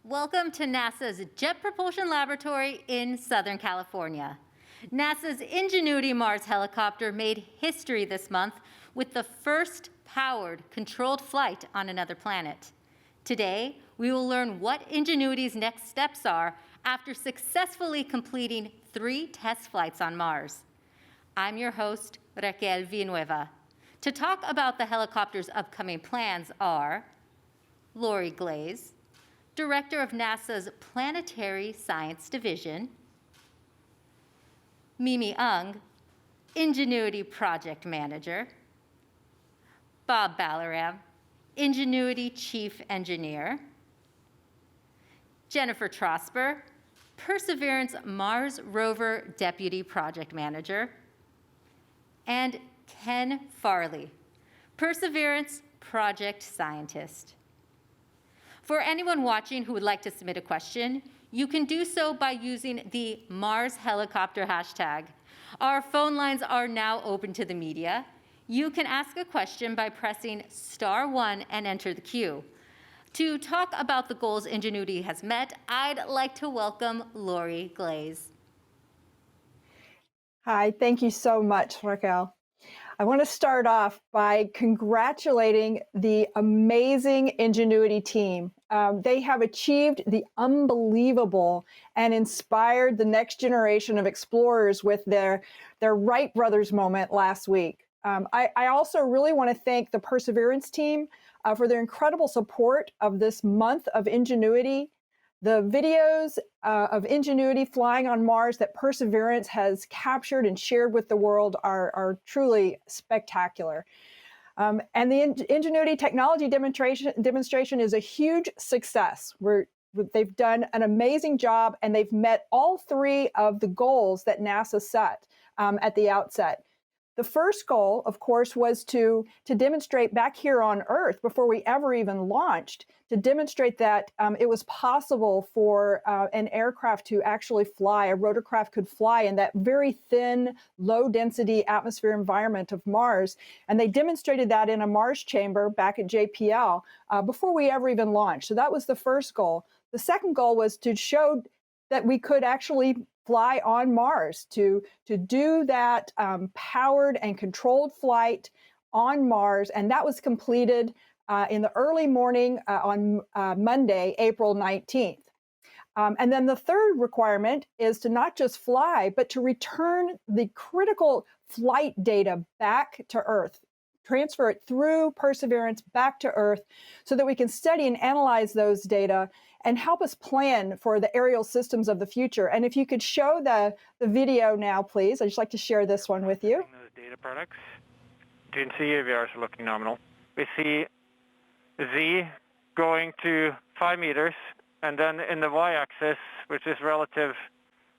Welcome to NASA's Jet Propulsion Laboratory in Southern California. NASA's Ingenuity Mars helicopter made history this month with the first powered, controlled flight on another planet. Today, we will learn what Ingenuity's next steps are after successfully completing 3 test flights on Mars. I'm your host, Raquel Villanueva. To talk about the helicopter's upcoming plans are Lori Glaze, Director of NASA's Planetary Science Division, Mimi Ung, Ingenuity Project Manager, Bob Ballaram, Ingenuity Chief Engineer, Jennifer Trosper, Perseverance Mars Rover Deputy Project Manager, and Ken Farley, Perseverance Project Scientist. For anyone watching who would like to submit a question, you can do so by using the Mars Helicopter hashtag. Our phone lines are now open to the media. You can ask a question by pressing *1 and enter the queue. To talk about the goals Ingenuity has met, I'd like to welcome Lori Glaze. Hi, thank you so much, Raquel. I want to start off by congratulating the amazing Ingenuity team. They have achieved the unbelievable and inspired the next generation of explorers with their Wright brothers moment last week. I also really want to thank the Perseverance team for their incredible support of this month of Ingenuity. The videos of Ingenuity flying on Mars that Perseverance has captured and shared with the world are truly spectacular. And the Ingenuity technology demonstration is a huge success. They've done an amazing job, and they've met all 3 of the goals that NASA set at the outset. The first goal, of course, was to demonstrate back here on Earth, before we ever even launched, to demonstrate that it was possible for an aircraft to actually fly, a rotorcraft could fly in that very thin, low-density atmosphere environment of Mars. And they demonstrated that in a Mars chamber back at JPL before we ever even launched. So that was the first goal. The second goal was to show that we could actually fly on Mars, to do that powered and controlled flight on Mars. And that was completed in the early morning on Monday, April 19th. And then the third requirement is to not just fly, but to return the critical flight data back to Earth, transfer it through Perseverance back to Earth so that we can study and analyze those data and help us plan for the aerial systems of the future. And if you could show the video now, please. I'd just like to share this one with you. The data products. You can see AVRs are looking nominal. We see Z going to 5 meters, and then in the y-axis, which is relative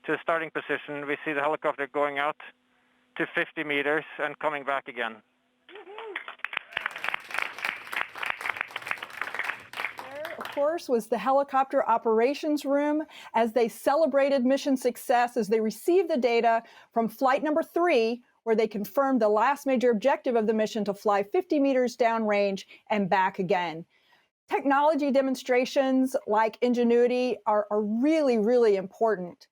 to the starting position, we see the helicopter going out to 50 meters and coming back again. Of course, was the helicopter operations room as they celebrated mission success, as they received the data from flight number 3, where they confirmed the last major objective of the mission to fly 50 meters downrange and back again. Technology demonstrations like Ingenuity are really, really important.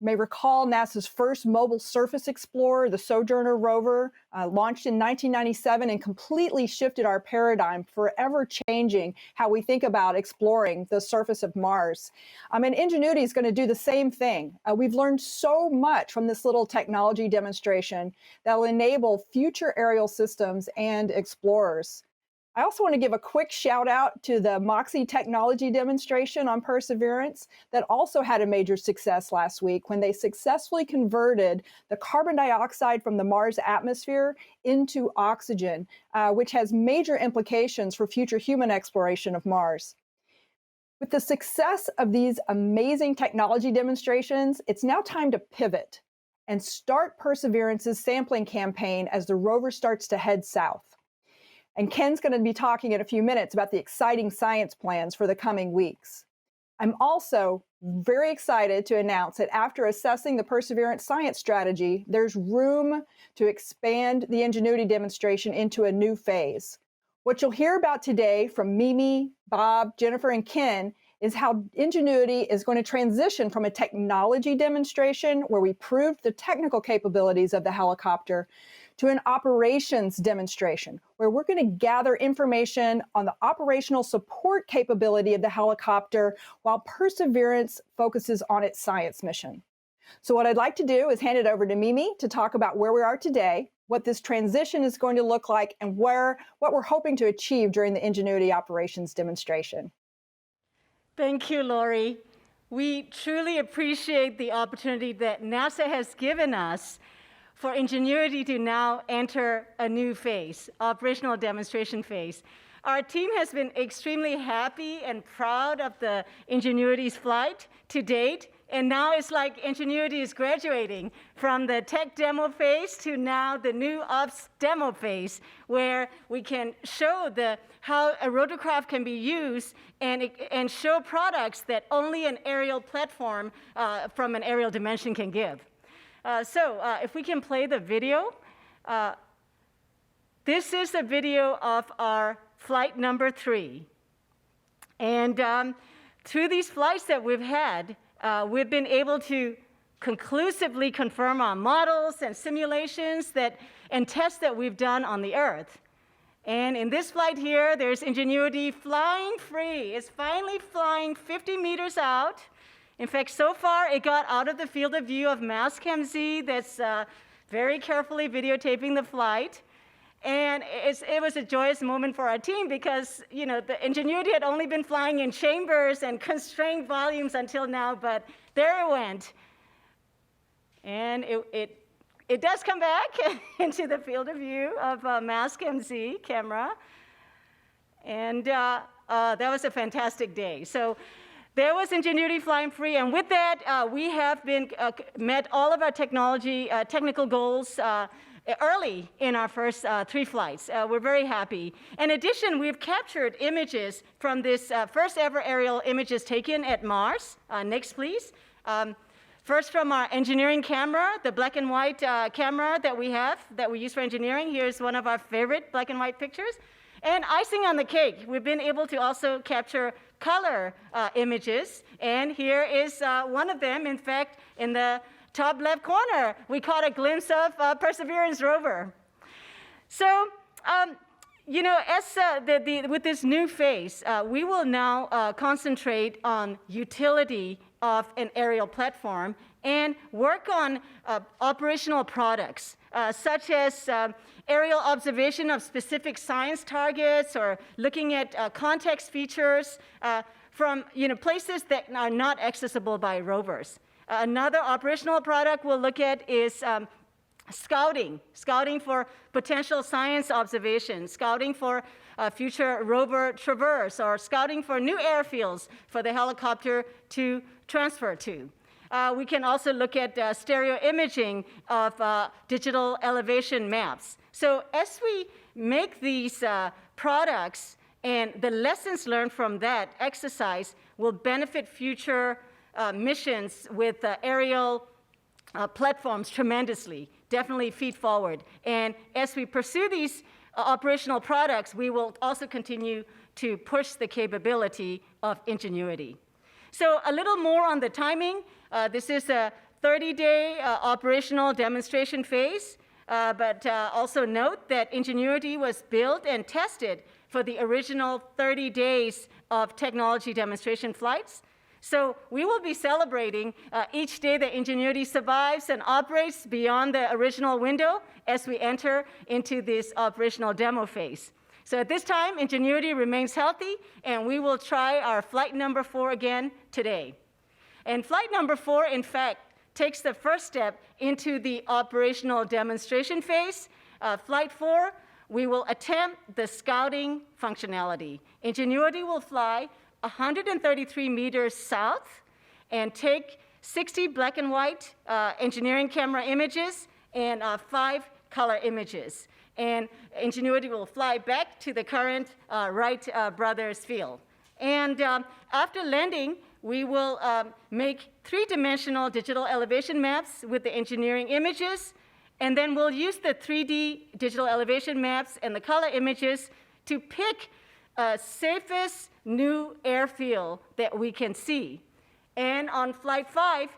You may recall NASA's first mobile surface explorer, the Sojourner rover, launched in 1997 and completely shifted our paradigm, forever changing how we think about exploring the surface of Mars. And Ingenuity is going to do the same thing. We've learned so much from this little technology demonstration that will enable future aerial systems and explorers. I also want to give a quick shout out to the MOXIE technology demonstration on Perseverance that also had a major success last week when they successfully converted the carbon dioxide from the Mars atmosphere into oxygen, which has major implications for future human exploration of Mars. With the success of these amazing technology demonstrations, it's now time to pivot and start Perseverance's sampling campaign as the rover starts to head south. And Ken's going to be talking in a few minutes about the exciting science plans for the coming weeks. I'm also very excited to announce that after assessing the Perseverance science strategy, there's room to expand the Ingenuity demonstration into a new phase. What you'll hear about today from Mimi, Bob, Jennifer, and Ken is how Ingenuity is going to transition from a technology demonstration where we proved the technical capabilities of the helicopter to an operations demonstration where we're going to gather information on the operational support capability of the helicopter while Perseverance focuses on its science mission. So what I'd like to do is hand it over to Mimi to talk about where we are today, what this transition is going to look like, and what we're hoping to achieve during the Ingenuity operations demonstration. Thank you, Lori. We truly appreciate the opportunity that NASA has given us for Ingenuity to now enter a new phase, operational demonstration phase. Our team has been extremely happy and proud of the Ingenuity's flight to date. And now it's like Ingenuity is graduating from the tech demo phase to now the new ops demo phase, where we can show how a rotorcraft can be used and show products that only an aerial platform from an aerial dimension can give. So if we can play the video. This is a video of our flight number 3. And through these flights that we've had, we've been able to conclusively confirm our models and simulations and tests that we've done on the Earth. And in this flight here, there's Ingenuity flying free. It's finally flying 50 meters out. In fact, so far, it got out of the field of view of Mastcam-Z that's very carefully videotaping the flight. And it was a joyous moment for our team because, the Ingenuity had only been flying in chambers and constrained volumes until now, but there it went. And it does come back into the field of view of Mastcam-Z camera. And that was a fantastic day. So there was Ingenuity flying free, and with that, we have met all of our technical goals early in our first 3 flights. We're very happy. In addition, we've captured images from this first ever aerial images taken at Mars. Next, please. First from our engineering camera, the black and white camera that we use for engineering. Here's one of our favorite black and white pictures. And icing on the cake, we've been able to also capture color images. And here is one of them. In fact, in the top left corner, we caught a glimpse of Perseverance rover. So, with this new phase, we will now concentrate on utility of an aerial platform and work on operational products, such as aerial observation of specific science targets or looking at context features from places that are not accessible by rovers. Another operational product we'll look at is scouting for potential science observations, scouting for future rover traverse, or scouting for new airfields for the helicopter to transfer to. We can also look at stereo imaging of digital elevation maps. So as we make these products and the lessons learned from that exercise will benefit future missions with aerial platforms tremendously, definitely feed forward. And as we pursue these operational products, we will also continue to push the capability of Ingenuity. So a little more on the timing. This is a 30-day operational demonstration phase, but also note that Ingenuity was built and tested for the original 30 days of technology demonstration flights. So we will be celebrating each day that Ingenuity survives and operates beyond the original window as we enter into this operational demo phase. So at this time, Ingenuity remains healthy, and we will try our flight number 4 again today. And flight number 4, in fact, takes the first step into the operational demonstration phase. Flight 4, we will attempt the scouting functionality. Ingenuity will fly 133 meters south and take 60 black and white engineering camera images and 5 color images. And Ingenuity will fly back to the current Wright brothers field. And after landing, we will make 3-dimensional digital elevation maps with the engineering images, and then we'll use the 3D digital elevation maps and the color images to pick safest new airfield that we can see. And on Flight 5,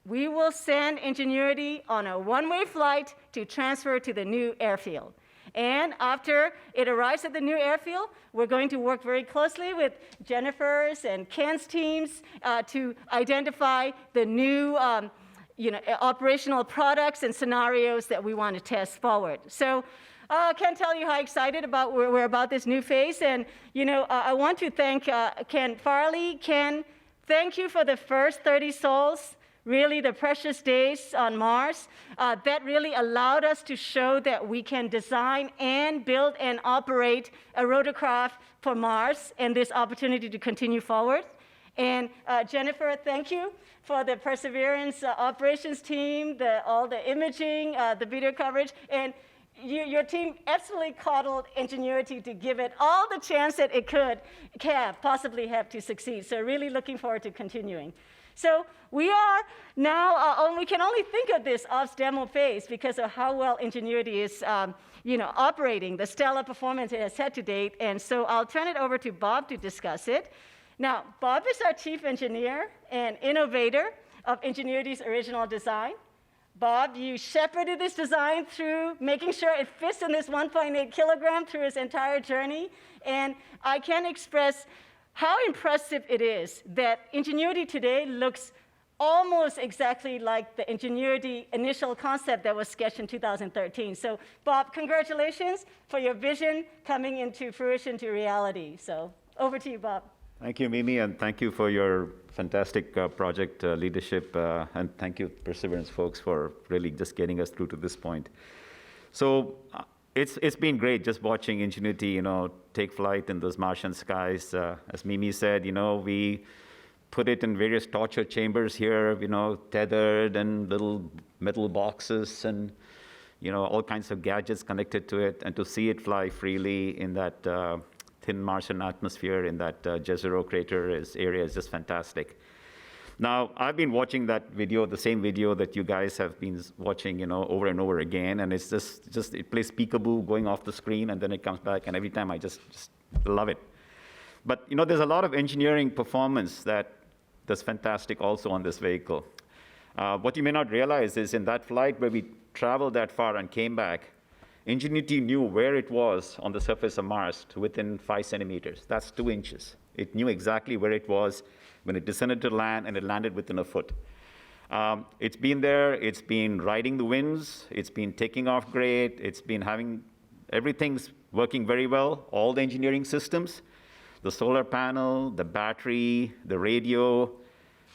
we will send Ingenuity on a one-way flight to transfer to the new airfield. And after it arrives at the new airfield, we're going to work very closely with Jennifer's and Ken's teams to identify the new operational products and scenarios that we want to test forward. So I can't tell you how excited we're about this new phase. And I want to thank Ken Farley. Ken, thank you for the first 30 sols. Really the precious days on Mars, that really allowed us to show that we can design and build and operate a rotorcraft for Mars and this opportunity to continue forward. And Jennifer, thank you for the Perseverance operations team, all the imaging, the video coverage, and your team absolutely coddled Ingenuity to give it all the chance that it could possibly have to succeed. So really looking forward to continuing. So we are now, we can only think of this ops demo phase because of how well Ingenuity is operating, the stellar performance it has had to date. And so I'll turn it over to Bob to discuss it. Now, Bob is our chief engineer and innovator of Ingenuity's original design. Bob, you shepherded this design through making sure it fits in this 1.8 kilogram through its entire journey. And I can express how impressive it is that Ingenuity today looks almost exactly like the Ingenuity initial concept that was sketched in 2013. So Bob, congratulations for your vision coming into fruition to reality. So over to you, Bob. Thank you, Mimi, and thank you for your fantastic project leadership, and thank you, Perseverance folks, for really just getting us through to this point. So it's been great just watching Ingenuity, take flight in those Martian skies. As Mimi said, we put it in various torture chambers here, tethered and little metal boxes and, all kinds of gadgets connected to it, and to see it fly freely in that thin Martian atmosphere in that Jezero crater area is just fantastic. Now, I've been watching that video, the same video that you guys have been watching, over and over again, and it's just it plays peekaboo going off the screen, and then it comes back, and every time I just love it. But, there's a lot of engineering performance that's fantastic also on this vehicle. What you may not realize is in that flight where we traveled that far and came back, Ingenuity knew where it was on the surface of Mars to within 5 centimeters. That's 2 inches. It knew exactly where it was when it descended to land, and it landed within a foot. It's been there. It's been riding the winds. It's been taking off great. It's been everything's working very well, all the engineering systems, the solar panel, the battery, the radio,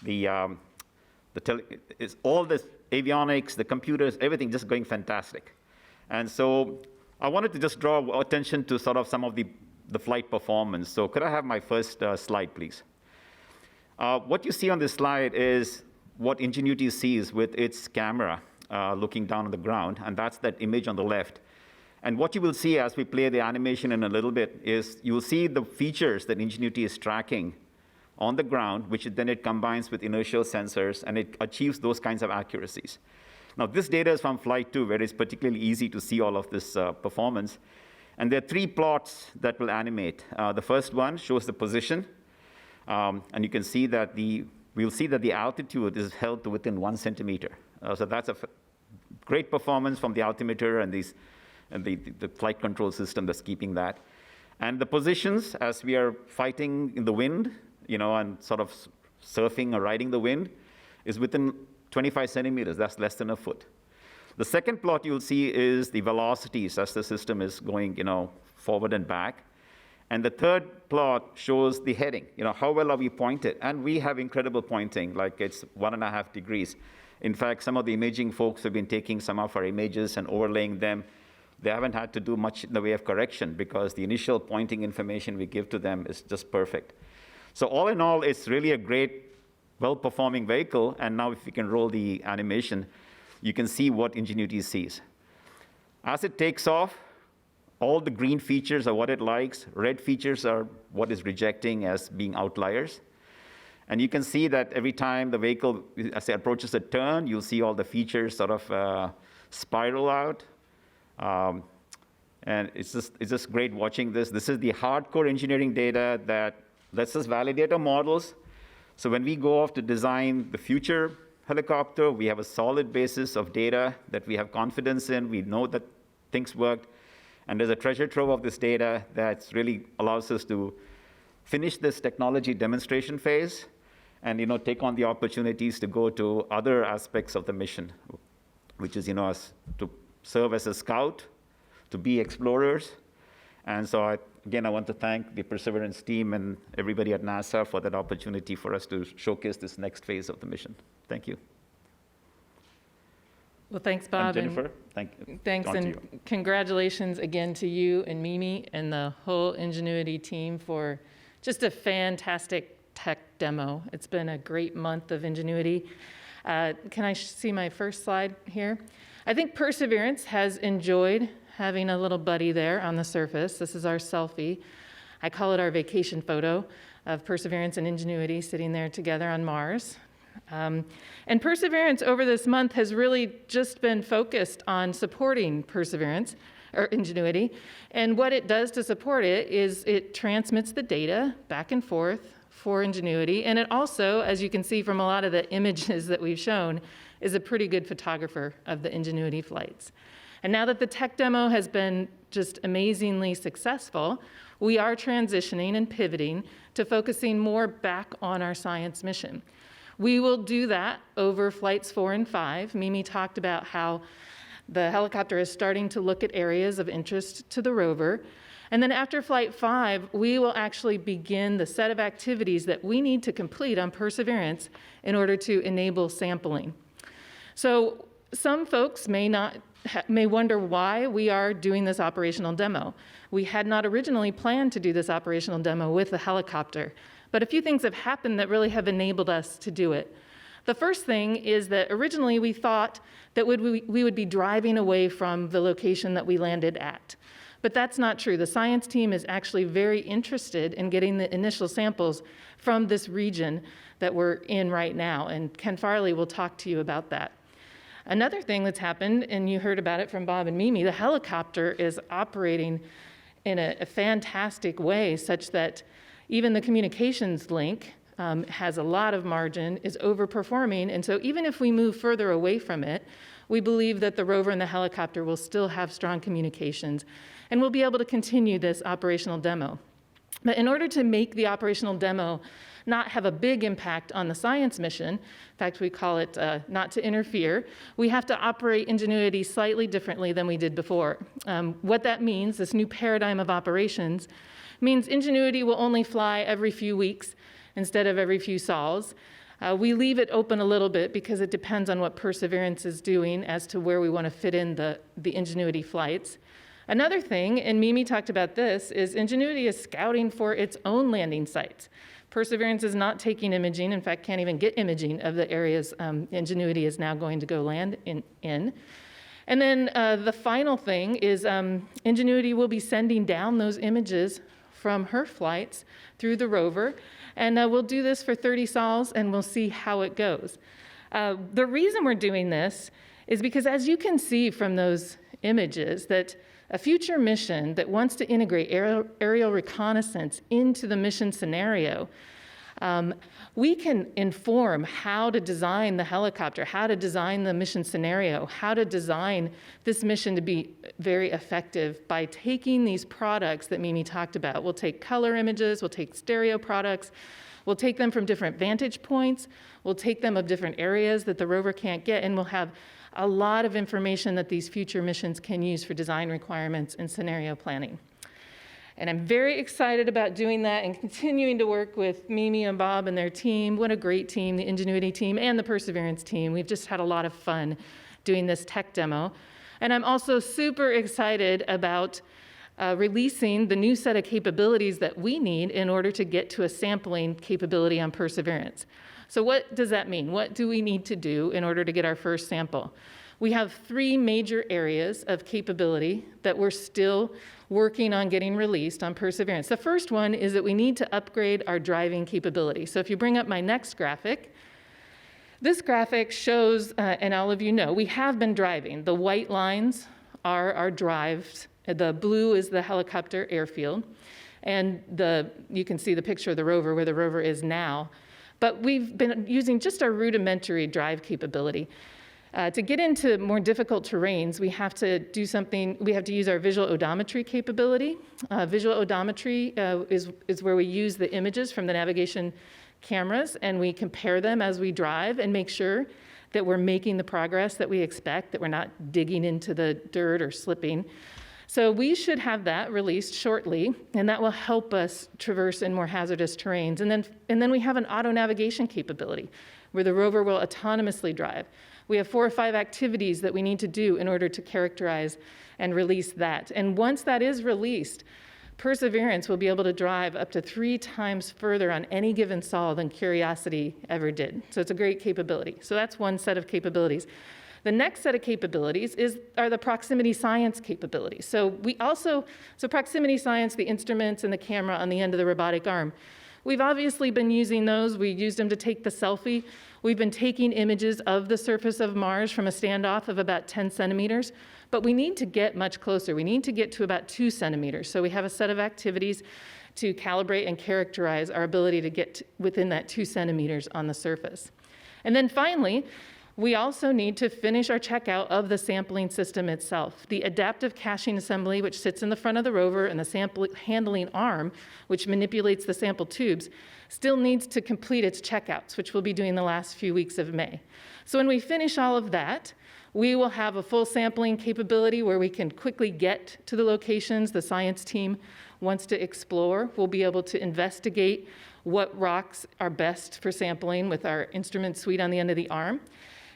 it's all this avionics, the computers, everything just going fantastic. And so I wanted to just draw attention to sort of some of the flight performance. So could I have my first slide, please? What you see on this slide is what Ingenuity sees with its camera looking down on the ground, and that's that image on the left. And what you will see as we play the animation in a little bit is you will see the features that Ingenuity is tracking on the ground, which then it combines with inertial sensors, and it achieves those kinds of accuracies. Now, this data is from Flight 2, where it's particularly easy to see all of this performance. And there are 3 plots that will animate. The first one shows the position. And you can see that we'll see that the altitude is held to within 1 centimeter. So that's a great performance from the altimeter and the flight control system that's keeping that. And the positions, as we are fighting in the wind, and sort of surfing or riding the wind, is within 25 centimeters. That's less than a foot. The second plot you'll see is the velocities as the system is going, forward and back. And the third plot shows the heading, how well are we pointed? And we have incredible pointing, like it's 1.5 degrees. In fact, some of the imaging folks have been taking some of our images and overlaying them. They haven't had to do much in the way of correction because the initial pointing information we give to them is just perfect. So all in all, it's really a great, well-performing vehicle. And now if you can roll the animation, you can see what Ingenuity sees. As it takes off, all the green features are what it likes. Red features are what is rejecting as being outliers. And you can see that every time the vehicle, as it approaches a turn, you'll see all the features sort of spiral out. And it's just great watching this. This is the hardcore engineering data that lets us validate our models. So when we go off to design the future helicopter, we have a solid basis of data that we have confidence in. We know that things worked. And there's a treasure trove of this data that really allows us to finish this technology demonstration phase and take on the opportunities to go to other aspects of the mission, which is us to serve as a scout, to be explorers. And so again, I want to thank the Perseverance team and everybody at NASA for that opportunity for us to showcase this next phase of the mission. Thank you. Well, thanks, Bob. And Jennifer, thank you. Thanks, On to and you. congratulations again to you and Mimi and the whole Ingenuity team for just a fantastic tech demo. It's been a great month of Ingenuity. Can I see my first slide here? I think Perseverance has enjoyed having a little buddy there on the surface. This is our selfie. I call it our vacation photo of Perseverance and Ingenuity sitting there together on Mars. And Perseverance over this month has really just been focused on supporting Perseverance, or Ingenuity. And what it does to support it is it transmits the data back and forth for Ingenuity. And it also, as you can see from a lot of the images that we've shown, is a pretty good photographer of the Ingenuity flights. And now that the tech demo has been just amazingly successful, we are transitioning and pivoting to focusing more back on our science mission. We will do that over flights 4 and 5. Mimi talked about how the helicopter is starting to look at areas of interest to the rover. And then after flight 5, we will actually begin the set of activities that we need to complete on Perseverance in order to enable sampling. So some folks may wonder why we are doing this operational demo. We had not originally planned to do this operational demo with the helicopter, but a few things have happened that really have enabled us to do it. The first thing is that originally we thought that we would be driving away from the location that we landed at. But that's not true. The science team is actually very interested in getting the initial samples from this region that we're in right now, and Ken Farley will talk to you about that. Another thing that's happened, and you heard about it from Bob and Mimi, the helicopter is operating in a fantastic way such that even the communications link has a lot of margin, is overperforming, and so even if we move further away from it, we believe that the rover and the helicopter will still have strong communications, and we'll be able to continue this operational demo. But in order to make the operational demo not have a big impact on the science mission, in fact, we call it not to interfere, we have to operate Ingenuity slightly differently than we did before. What that means, this new paradigm of operations, means Ingenuity will only fly every few weeks instead of every few sols. We leave it open a little bit because it depends on what Perseverance is doing as to where we want to fit in the Ingenuity flights. Another thing, and Mimi talked about this, is Ingenuity is scouting for its own landing sites. Perseverance is not taking imaging, in fact, can't even get imaging of the areas Ingenuity is now going to go land in. And then the final thing is Ingenuity will be sending down those images from her flights through the rover, and we'll do this for 30 sols, and we'll see how it goes. The reason we're doing this is because, as you can see from those images, that a future mission that wants to integrate aerial reconnaissance into the mission scenario, we can inform how to design the helicopter, how to design the mission scenario, how to design this mission to be very effective by taking these products that Mimi talked about. We'll take color images, we'll take stereo products, we'll take them from different vantage points, we'll take them of different areas that the rover can't get, and we'll have a lot of information that these future missions can use for design requirements and scenario planning. And I'm very excited about doing that and continuing to work with Mimi and Bob and their team. What a great team, the Ingenuity team and the Perseverance team. We've just had a lot of fun doing this tech demo. And I'm also super excited about releasing the new set of capabilities that we need in order to get to a sampling capability on Perseverance. So what does that mean? What do we need to do in order to get our first sample? We have 3 major areas of capability that we're still working on getting released on Perseverance. The first one is that we need to upgrade our driving capability. So if you bring up my next graphic, this graphic shows, and all of you know, we have been driving. The white lines are our drives The blue is the helicopter airfield. And you can see the picture of the rover, where the rover is now. But we've been using just our rudimentary drive capability. To get into more difficult terrains, we have to do something, we have to use our visual odometry capability. Visual odometry is where we use the images from the navigation cameras, and we compare them as we drive and make sure that we're making the progress that we expect, that we're not digging into the dirt or slipping. So we should have that released shortly, and that will help us traverse in more hazardous terrains. And then we have an auto navigation capability where the rover will autonomously drive. We have 4 or 5 activities that we need to do in order to characterize and release that. And once that is released, Perseverance will be able to drive up to 3 times further on any given sol than Curiosity ever did. So it's a great capability. So that's one set of capabilities. The next set of capabilities are the proximity science capabilities. So proximity science, the instruments and the camera on the end of the robotic arm. We've obviously been using those. We used them to take the selfie. We've been taking images of the surface of Mars from a standoff of about 10 centimeters, but we need to get much closer. We need to get to about 2 centimeters. So we have a set of activities to calibrate and characterize our ability to get within that 2 centimeters on the surface. And then finally, we also need to finish our checkout of the sampling system itself. The adaptive caching assembly, which sits in the front of the rover, and the sample handling arm, which manipulates the sample tubes, still needs to complete its checkouts, which we'll be doing the last few weeks of May. So when we finish all of that, we will have a full sampling capability where we can quickly get to the locations the science team wants to explore. We'll be able to investigate what rocks are best for sampling with our instrument suite on the end of the arm.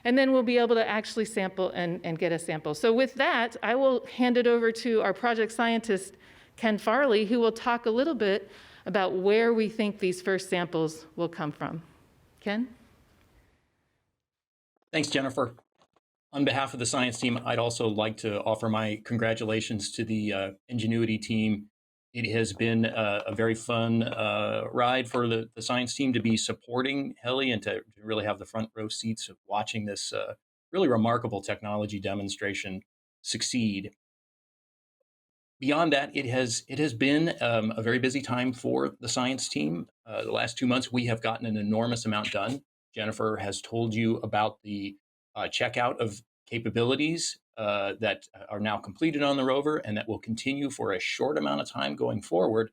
And then we'll be able to actually sample and get a sample. So with that, I will hand it over to our project scientist, Ken Farley, who will talk a little bit about where we think these first samples will come from. Ken? Thanks, Jennifer. On behalf of the science team, I'd also like to offer my congratulations to the Ingenuity team. It has been a very fun ride for the science team to be supporting Heli and to really have the front row seats of watching this really remarkable technology demonstration succeed. Beyond that, it has been a very busy time for the science team. The last 2 months, we have gotten an enormous amount done. Jennifer has told you about the checkout of capabilities that are now completed on the rover and that will continue for a short amount of time going forward.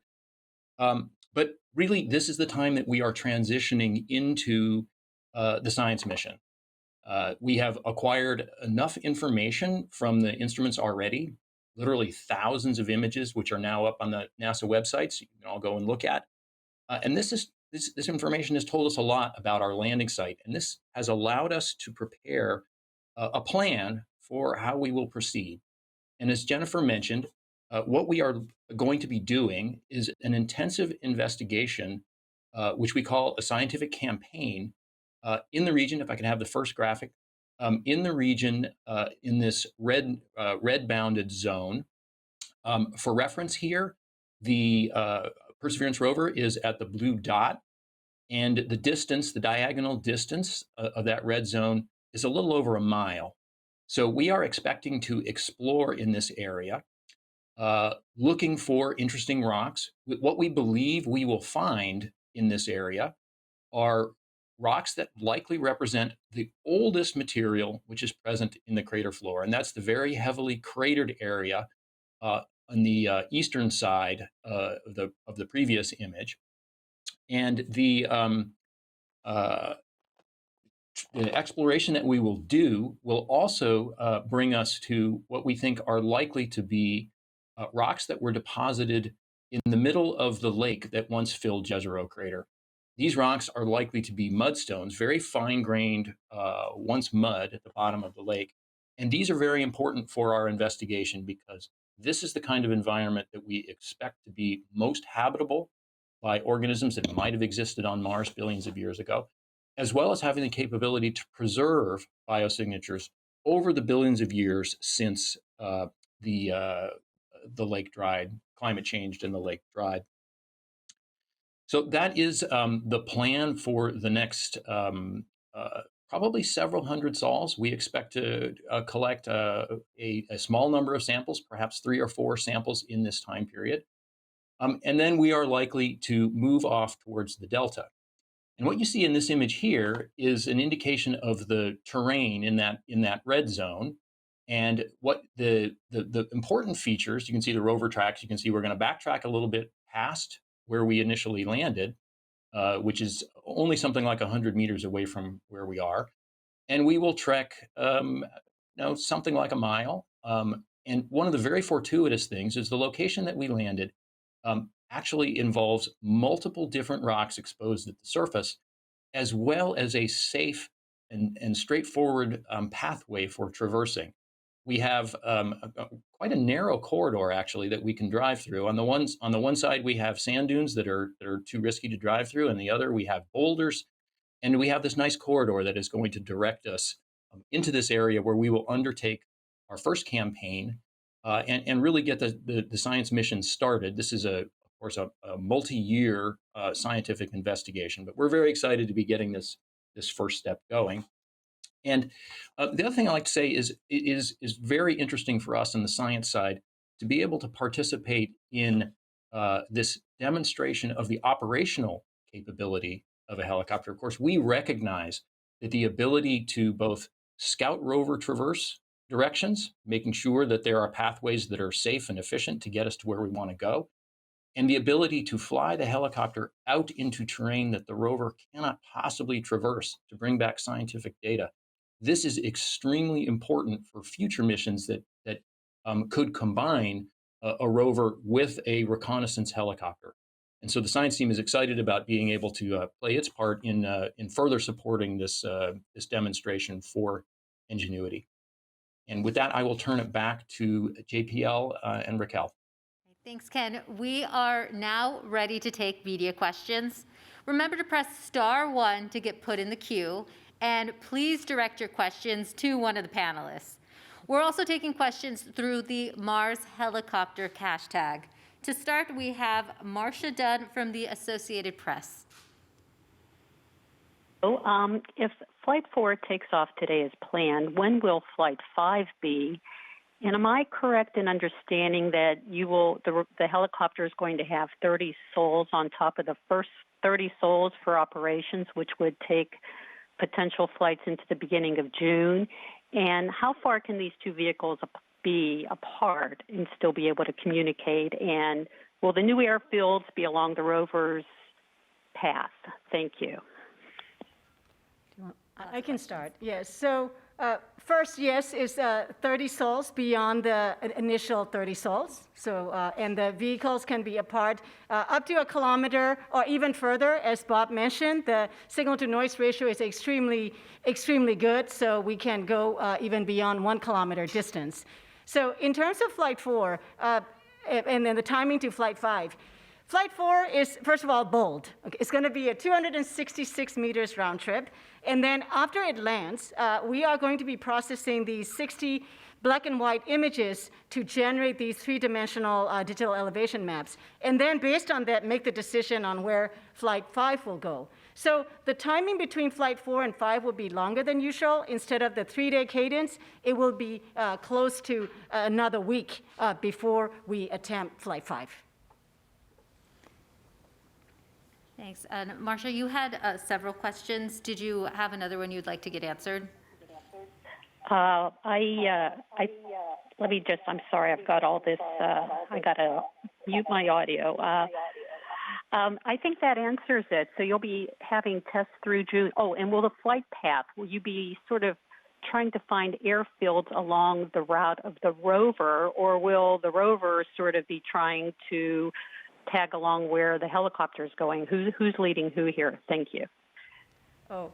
But really, this is the time that we are transitioning into the science mission. We have acquired enough information from the instruments already, literally thousands of images, which are now up on the NASA websites. You can all go and look at. And this information has told us a lot about our landing site. And this has allowed us to prepare a plan for how we will proceed. And as Jennifer mentioned, what we are going to be doing is an intensive investigation, which we call a scientific campaign in the region. If I can have the first graphic, in the region, in this red bounded zone. For reference here, the Perseverance rover is at the blue dot, and the distance, the diagonal distance of that red zone is a little over a mile. So we are expecting to explore in this area, looking for interesting rocks. What we believe we will find in this area are rocks that likely represent the oldest material which is present in the crater floor, and that's the very heavily cratered area on the eastern side of the previous image. And the exploration that we will do will also bring us to what we think are likely to be rocks that were deposited in the middle of the lake that once filled Jezero Crater. These rocks are likely to be mudstones, very fine-grained, once mud at the bottom of the lake. And these are very important for our investigation because this is the kind of environment that we expect to be most habitable by organisms that might have existed on Mars billions of years ago, as well as having the capability to preserve biosignatures over the billions of years since the lake dried, climate changed and the lake dried. So that is the plan for the next probably several hundred sols. We expect to collect a small number of samples, perhaps 3 or 4 samples in this time period. And then we are likely to move off towards the delta. And what you see in this image here is an indication of the terrain in that red zone. And what the important features, you can see the rover tracks, you can see we're going to backtrack a little bit past where we initially landed, which is only something like 100 meters away from where we are. And we will trek something like a mile. And one of the very fortuitous things is the location that we landed actually involves multiple different rocks exposed at the surface, as well as a safe and straightforward pathway for traversing. We have quite a narrow corridor actually that we can drive through. On the one side we have sand dunes that are too risky to drive through, and the other we have boulders, and we have this nice corridor that is going to direct us into this area where we will undertake our first campaign and really get the science mission started. This is of course a multi-year scientific investigation, but we're very excited to be getting this first step going. And the other thing I like to say is it is very interesting for us on the science side to be able to participate in this demonstration of the operational capability of a helicopter. Of course, we recognize that the ability to both scout rover traverse directions, making sure that there are pathways that are safe and efficient to get us to where we want to go, and the ability to fly the helicopter out into terrain that the rover cannot possibly traverse to bring back scientific data. This is extremely important for future missions that could combine a rover with a reconnaissance helicopter. And so the science team is excited about being able to play its part in further supporting this demonstration for Ingenuity. And with that, I will turn it back to JPL and Raquel. Thanks, Ken. We are now ready to take media questions. Remember to press *1 to get put in the queue, and please direct your questions to one of the panelists. We're also taking questions through the Mars Helicopter hashtag. To start, we have Marcia Dunn from the Associated Press. If Flight 4 takes off today as planned, when will Flight 5 be? And am I correct in understanding that the helicopter is going to have 30 sols on top of the first 30 sols for operations, which would take potential flights into the beginning of June? And how far can these two vehicles be apart and still be able to communicate? And will the new airfields be along the rover's path? Thank you. I can start. Yes. So first, yes, is 30 sols beyond the initial 30 sols. So and the vehicles can be apart up to 1 kilometer or even further. As Bob mentioned, the signal-to-noise ratio is extremely good. So we can go even beyond 1 kilometer distance. So in terms of Flight 4 and then the timing to Flight 5. Flight 4 is, first of all, bold. Okay, it's going to be a 266 meters round trip. And then after it lands, we are going to be processing these 60 black and white images to generate these 3-dimensional digital elevation maps. And then based on that, make the decision on where Flight 5 will go. So the timing between Flight 4 and 5 will be longer than usual. Instead of the 3-day cadence, it will be close to another week before we attempt Flight 5. Thanks. And Marcia, you had several questions. Did you have another one you'd like to get answered? Let me just, I'm sorry, I've got all this, I got to mute my audio. I think that answers it. So you'll be having tests through June. Oh, and will the flight path, will you be sort of trying to find airfields along the route of the rover, or will the rover sort of be trying to tag along where the helicopter is going? Who's leading who here? Thank you. Oh,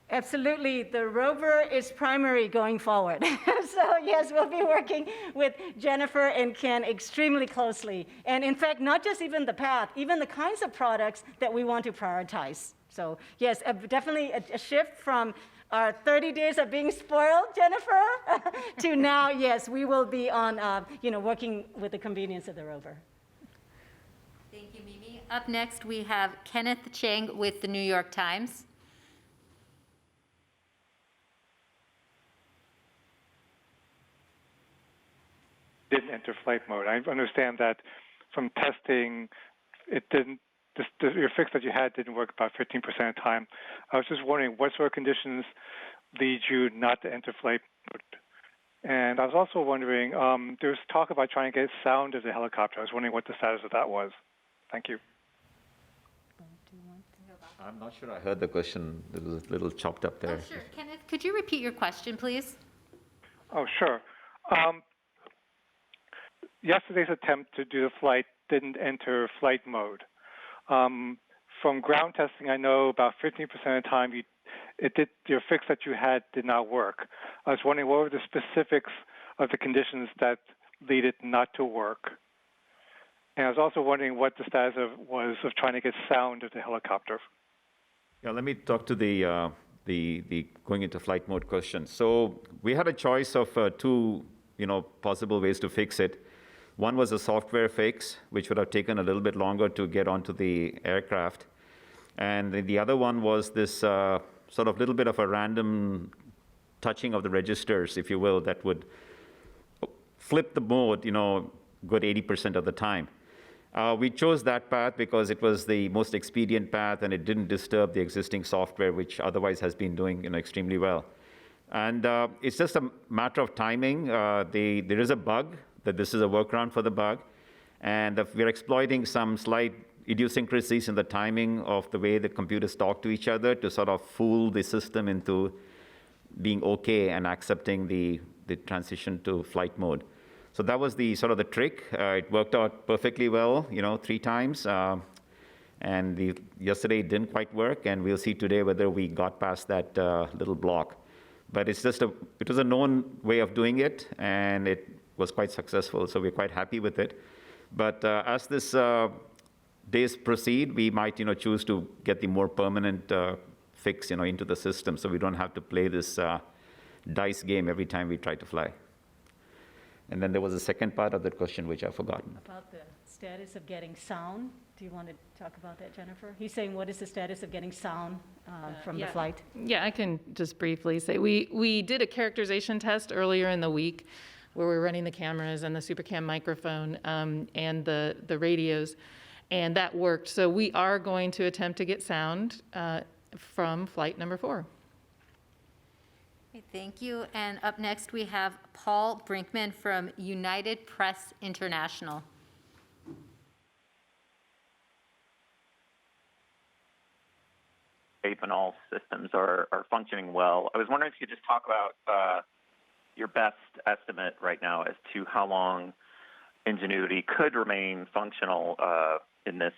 absolutely. The rover is primary going forward. So yes, we'll be working with Jennifer and Ken extremely closely. And in fact, not just even the path, even the kinds of products that we want to prioritize. So yes, definitely a shift from our 30 days of being spoiled, Jennifer, to now, yes, we will be on, working with the convenience of the rover. Thank you, Mimi. Up next, we have Kenneth Chang with the New York Times. enter flight mode. I understand that from testing, it didn't. Your fix that you had didn't work about 15% of the time. I was just wondering what sort of conditions lead you not to enter flight mode. And I was also wondering, there's talk about trying to get sound of the helicopter. I was wondering what the status of that was. Thank you. I'm not sure I heard the question. It was a little chopped up there. Oh, sure. Kenneth, could you repeat your question, please? Oh, sure. Yesterday's attempt to do the flight didn't enter flight mode. From ground testing, I know about 15% of the time your fix that you had did not work. I was wondering what were the specifics of the conditions that lead it not to work. And I was also wondering what the status was of trying to get sound of the helicopter. Yeah, let me talk to the going into flight mode question. So we had a choice of two, possible ways to fix it. One was a software fix, which would have taken a little bit longer to get onto the aircraft. And the other one was this sort of little bit of a random touching of the registers, if you will, that would flip the mode, good 80% of the time. We chose that path because it was the most expedient path and it didn't disturb the existing software, which otherwise has been doing extremely well. And it's just a matter of timing. There is a bug, that this is a workaround for the bug. And we're exploiting some slight idiosyncrasies in the timing of the way the computers talk to each other to sort of fool the system into being okay and accepting the transition to flight mode. So that was the sort of the trick. It worked out perfectly well, 3 times. And yesterday it didn't quite work, and we'll see today whether we got past that little block. But it was a known way of doing it, and it was quite successful, so we're quite happy with it. But as this days proceed, we might choose to get the more permanent fix into the system, so we don't have to play this dice game every time we try to fly. And then there was a second part of that question, which I've forgotten. About the status of getting sound. Do you want to talk about that, Jennifer? He's saying, what is the status of getting sound from the flight? Yeah, I can just briefly say, we did a characterization test earlier in the week where we're running the cameras and the SuperCam microphone and the radios, and that worked. So we are going to attempt to get sound from flight number 4. Okay, thank you. And up next, we have Paul Brinkman from United Press International. And all systems are functioning well. I was wondering if you could just talk about your best estimate right now as to how long Ingenuity could remain functional in this,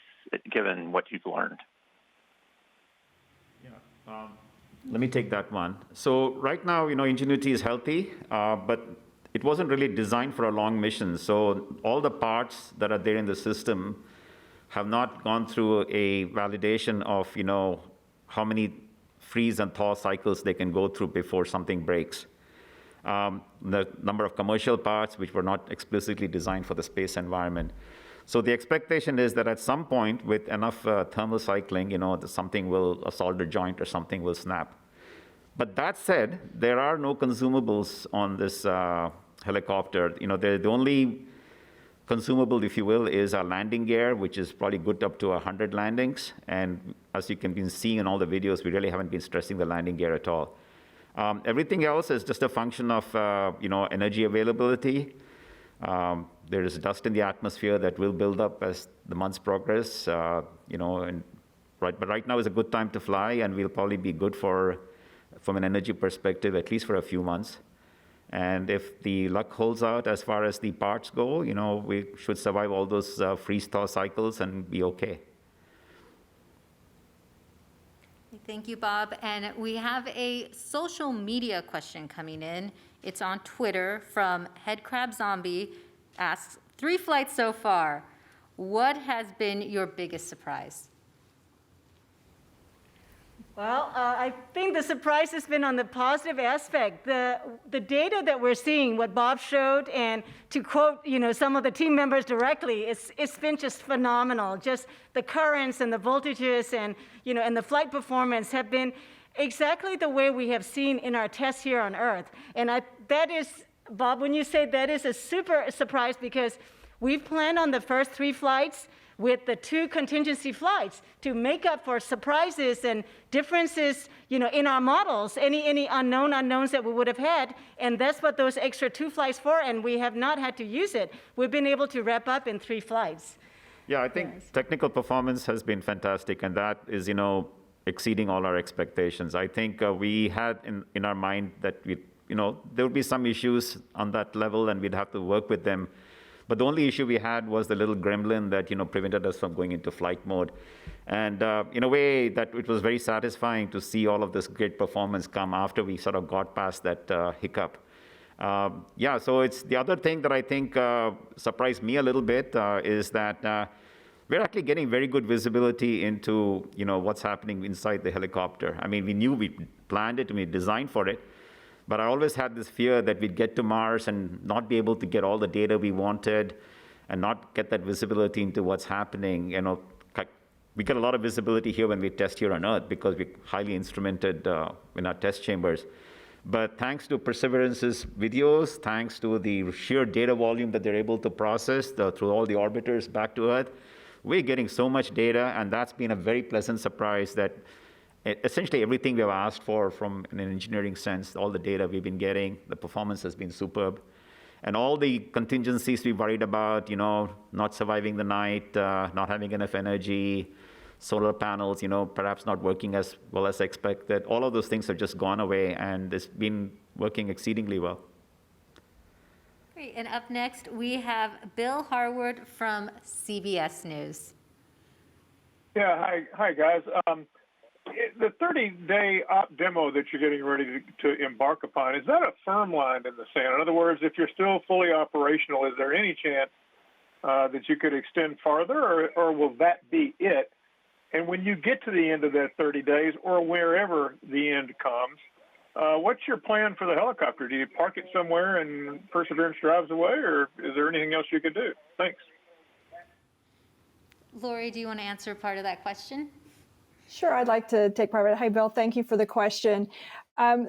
given what you've learned. Yeah. Let me take that one. So right now, Ingenuity is healthy, but it wasn't really designed for a long mission. So all the parts that are there in the system have not gone through a validation of, how many freeze and thaw cycles they can go through before something breaks. The number of commercial parts which were not explicitly designed for the space environment. So the expectation is that at some point with enough thermal cycling, something will, a solder joint or something will snap. But that said, there are no consumables on this helicopter. The only consumable, if you will, is our landing gear, which is probably good up to 100 landings. And as you can be seeing in all the videos, we really haven't been stressing the landing gear at all. Everything else is just a function of, energy availability. There is dust in the atmosphere that will build up as the months progress, but right now is a good time to fly, and we'll probably be good from an energy perspective, at least for a few months. And if the luck holds out as far as the parts go, we should survive all those freeze-thaw cycles and be okay. Thank you, Bob. And we have a social media question coming in. It's on Twitter from Headcrab Zombie. Asks, 3 flights so far. What has been your biggest surprise? Well, I think the surprise has been on the positive aspect. The data that we're seeing, what Bob showed, and to quote, some of the team members directly, it's been just phenomenal. Just the currents and the voltages and, and the flight performance have been exactly the way we have seen in our tests here on Earth. And that is Bob, when you say that is a super surprise because we've planned on the first 3 flights with the 2 contingency flights to make up for surprises and differences, in our models, any unknowns that we would have had, and that's what those extra 2 flights for, and we have not had to use it. We've been able to wrap up in 3 flights. Yeah, I think technical performance has been fantastic, and that is, exceeding all our expectations. I think we had in our mind that there would be some issues on that level, and we'd have to work with them. But the only issue we had was the little gremlin that prevented us from going into flight mode. And in a way, that it was very satisfying to see all of this great performance come after we sort of got past that hiccup. So it's the other thing that I think surprised me a little bit is that we're actually getting very good visibility into what's happening inside the helicopter. I mean, we knew we planned it and we designed for it. But I always had this fear that we'd get to Mars and not be able to get all the data we wanted and not get that visibility into what's happening. We get a lot of visibility here when we test here on Earth because we're highly instrumented in our test chambers. But thanks to Perseverance's videos, thanks to the sheer data volume that they're able to process through all the orbiters back to Earth, we're getting so much data, and that's been a very pleasant surprise that essentially everything we've asked for from an engineering sense, all the data we've been getting, the performance has been superb. And all the contingencies we worried about, not surviving the night, not having enough energy, solar panels, perhaps not working as well as expected, all of those things have just gone away, and it's been working exceedingly well. Great, and up next, we have Bill Harwood from CBS News. Yeah, hi guys. The 30-day op demo that you're getting ready to embark upon, is that a firm line in the sand? In other words, if you're still fully operational, is there any chance that you could extend farther, or will that be it? And when you get to the end of that 30 days, or wherever the end comes, what's your plan for the helicopter? Do you park it somewhere and Perseverance drives away, or is there anything else you could do? Thanks. Lori, do you want to answer part of that question? Sure, I'd like to take part of it. Hi, Bill. Thank you for the question.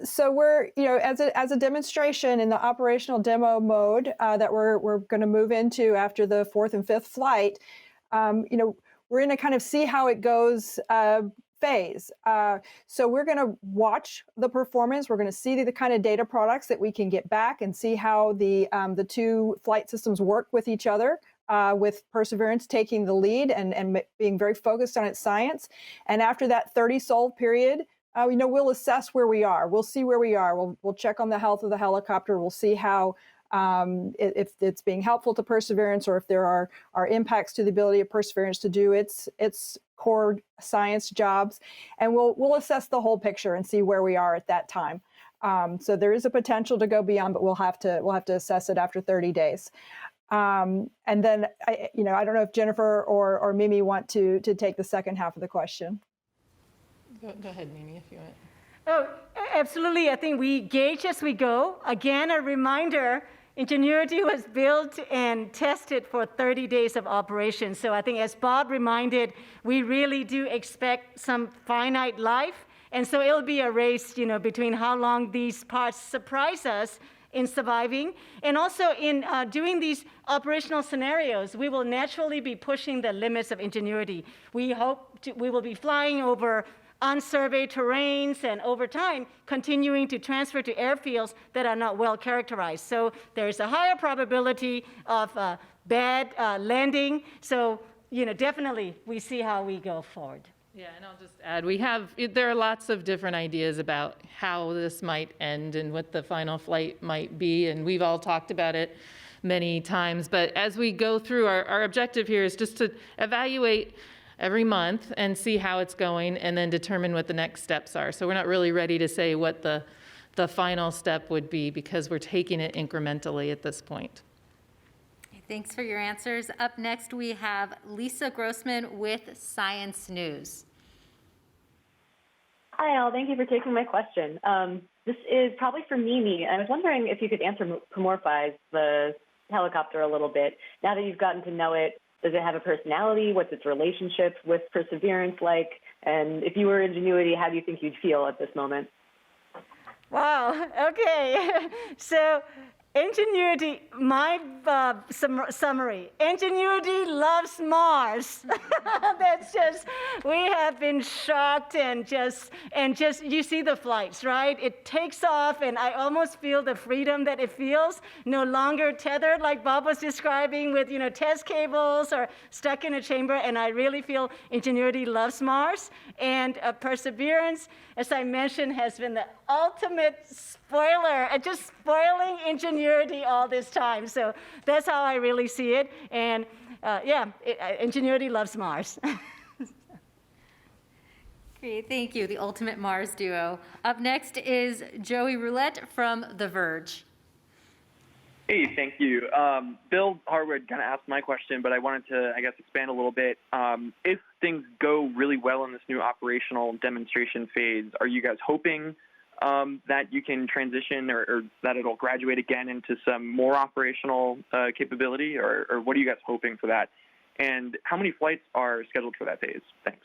So we're, as a demonstration in the operational demo mode that we're going to move into after the 4th and 5th flight, we're in a kind of see how it goes phase. So we're going to watch the performance. We're going to see the kind of data products that we can get back and see how the 2 flight systems work with each other. With Perseverance taking the lead and being very focused on its science. And after that 30-sol period, we'll assess where we are. We'll see where we are. We'll check on the health of the helicopter. We'll see how, if it's being helpful to Perseverance, or if there are impacts to the ability of Perseverance to do its core science jobs. And we'll assess the whole picture and see where we are at that time. So there is a potential to go beyond, but we'll have to assess it after 30 days. And then, I don't know if Jennifer or Mimi want to take the second half of the question. Go ahead, Mimi, if you want. Oh, absolutely. I think we gauge as we go. Again, a reminder, Ingenuity was built and tested for 30 days of operation. So I think as Bob reminded, we really do expect some finite life. And so it'll be a race, between how long these parts surprise us in surviving. And also in doing these operational scenarios, we will naturally be pushing the limits of Ingenuity. We will be flying over unsurveyed terrains and over time continuing to transfer to airfields that are not well characterized. So there's a higher probability of bad landing. So, definitely we see how we go forward. Yeah, and I'll just add, there are lots of different ideas about how this might end and what the final flight might be, and we've all talked about it many times. But as we go through, our objective here is just to evaluate every month and see how it's going and then determine what the next steps are. So we're not really ready to say what the final step would be because we're taking it incrementally at this point. Thanks for your answers. Up next, we have Lisa Grossman with Science News. Hi, all. Thank you for taking my question. This is probably for Mimi. I was wondering if you could anthropomorphize the helicopter a little bit. Now that you've gotten to know it, does it have a personality? What's its relationship with Perseverance like? And if you were Ingenuity, how do you think you'd feel at this moment? Wow. Okay. So Ingenuity, my summary, Ingenuity loves Mars. That's just, we have been shocked and just, you see the flights, right? It takes off and I almost feel the freedom that it feels, no longer tethered like Bob was describing with, test cables or stuck in a chamber. And I really feel Ingenuity loves Mars. And Perseverance, as I mentioned, has been the ultimate spoiler, just spoiling Ingenuity all this time. So that's how I really see it. And Ingenuity loves Mars. Great, thank you, the ultimate Mars duo. Up next is Joey Roulette from The Verge. Hey, thank you. Bill Harwood kind of asked my question, but I wanted to, expand a little bit. If things go really well in this new operational demonstration phase, are you guys hoping that you can transition or that it'll graduate again into some more operational capability, or what are you guys hoping for that? And how many flights are scheduled for that phase? Thanks.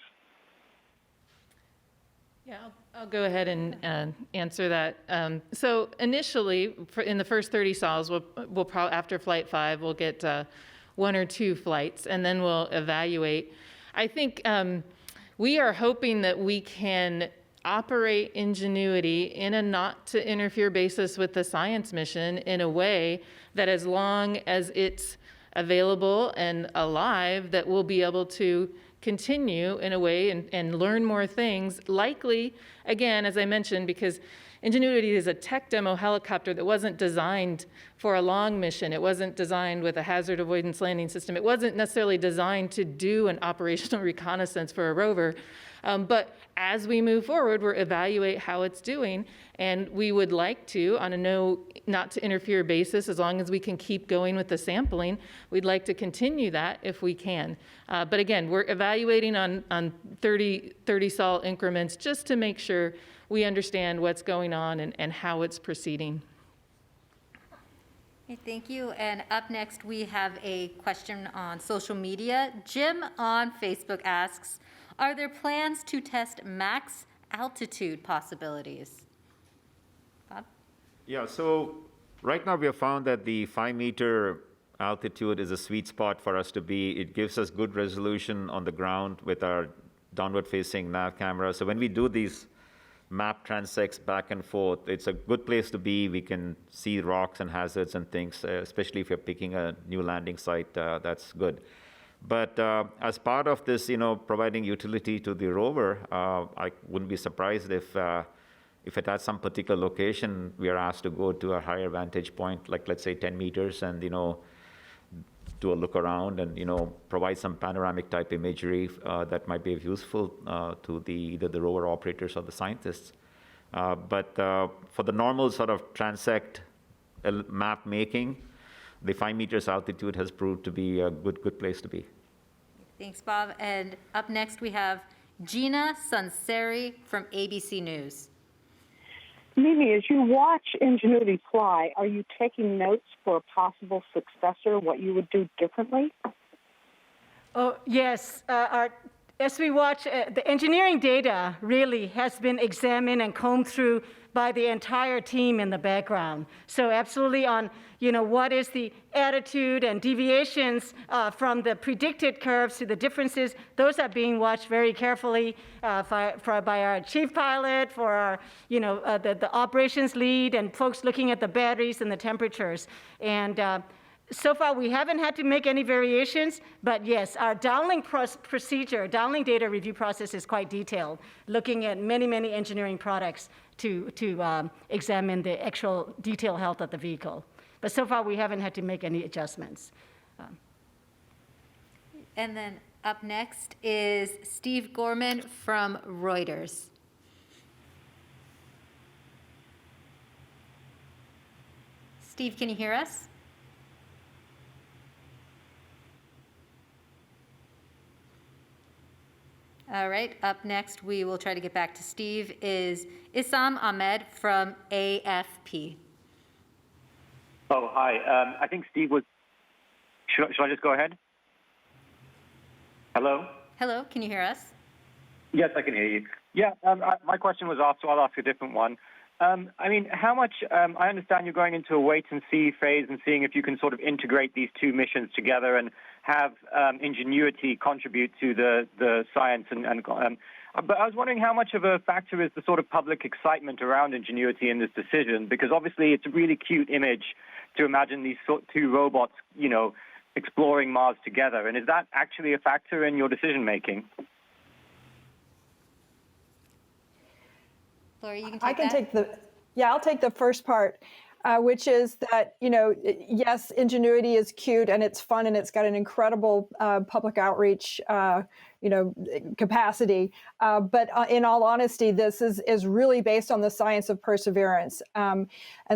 Yeah, I'll go ahead and answer that. So initially, in the first 30 sols, we'll probably, after Flight 5, we'll get 1 or 2 flights, and then we'll evaluate. I think we are hoping that we can operate Ingenuity in a not-to-interfere basis with the science mission in a way that as long as it's available and alive, that we'll be able to continue in a way and learn more things, likely, again, as I mentioned, because Ingenuity is a tech demo helicopter that wasn't designed for a long mission. It wasn't designed with a hazard avoidance landing system. It wasn't necessarily designed to do an operational reconnaissance for a rover. But as we move forward, we'll evaluate how it's doing, and we would like to, on a not to interfere basis, as long as we can keep going with the sampling, we'd like to continue that if we can. But again, we're evaluating on 30 sol increments just to make sure we understand what's going on and how it's proceeding. Okay, thank you. And up next, we have a question on social media. Jim on Facebook asks, are there plans to test max altitude possibilities? Bob? Yeah, so right now we have found that the 5-meter altitude is a sweet spot for us to be. It gives us good resolution on the ground with our downward-facing nav camera. So when we do these map transects back and forth, it's a good place to be. We can see rocks and hazards and things, especially if you're picking a new landing site, that's good. But as part of this, providing utility to the rover, I wouldn't be surprised if it has some particular location, we are asked to go to a higher vantage point, like let's say 10 meters, and do a look around and provide some panoramic type imagery that might be useful to either the rover operators or the scientists. But for the normal sort of transect map making, the 5 meters altitude has proved to be a good place to be. Thanks, Bob. And up next, we have Gina Sunseri from ABC News. Mimi, as you watch Ingenuity fly, are you taking notes for a possible successor, what you would do differently? Oh, yes. As we watch, the engineering data really has been examined and combed through by the entire team in the background. So absolutely on, what is the attitude and deviations from the predicted curves to the differences, those are being watched very carefully by our chief pilot, for our, the operations lead, and folks looking at the batteries and the temperatures. And so far, we haven't had to make any variations, but yes, our downlink procedure, downlink data review process is quite detailed, looking at many engineering products to examine the actual detailed health of the vehicle. But so far, we haven't had to make any adjustments. And then up next is Steve Gorman from Reuters. Steve, can you hear us? All right, up next, we will try to get back to Steve, is Issam Ahmed from AFP. Oh, hi. I think Steve was, should I just go ahead? Hello? Hello, can you hear us? Yes, I can hear you. Yeah, my question was asked, so I'll ask a different one. I mean, how much, I understand you're going into a wait and see phase and seeing if you can sort of integrate these two missions together and have Ingenuity contribute to the science. But I was wondering how much of a factor is the sort of public excitement around Ingenuity in this decision? Because obviously it's a really cute image to imagine these two robots, you know, exploring Mars together. And is that actually a factor in your decision making? Lori, you can take I can that. take I'll take the first part, which is that, you know, yes, Ingenuity is cute and it's fun and it's got an incredible public outreach, you know, capacity. But in all honesty, this is really based on the science of perseverance. And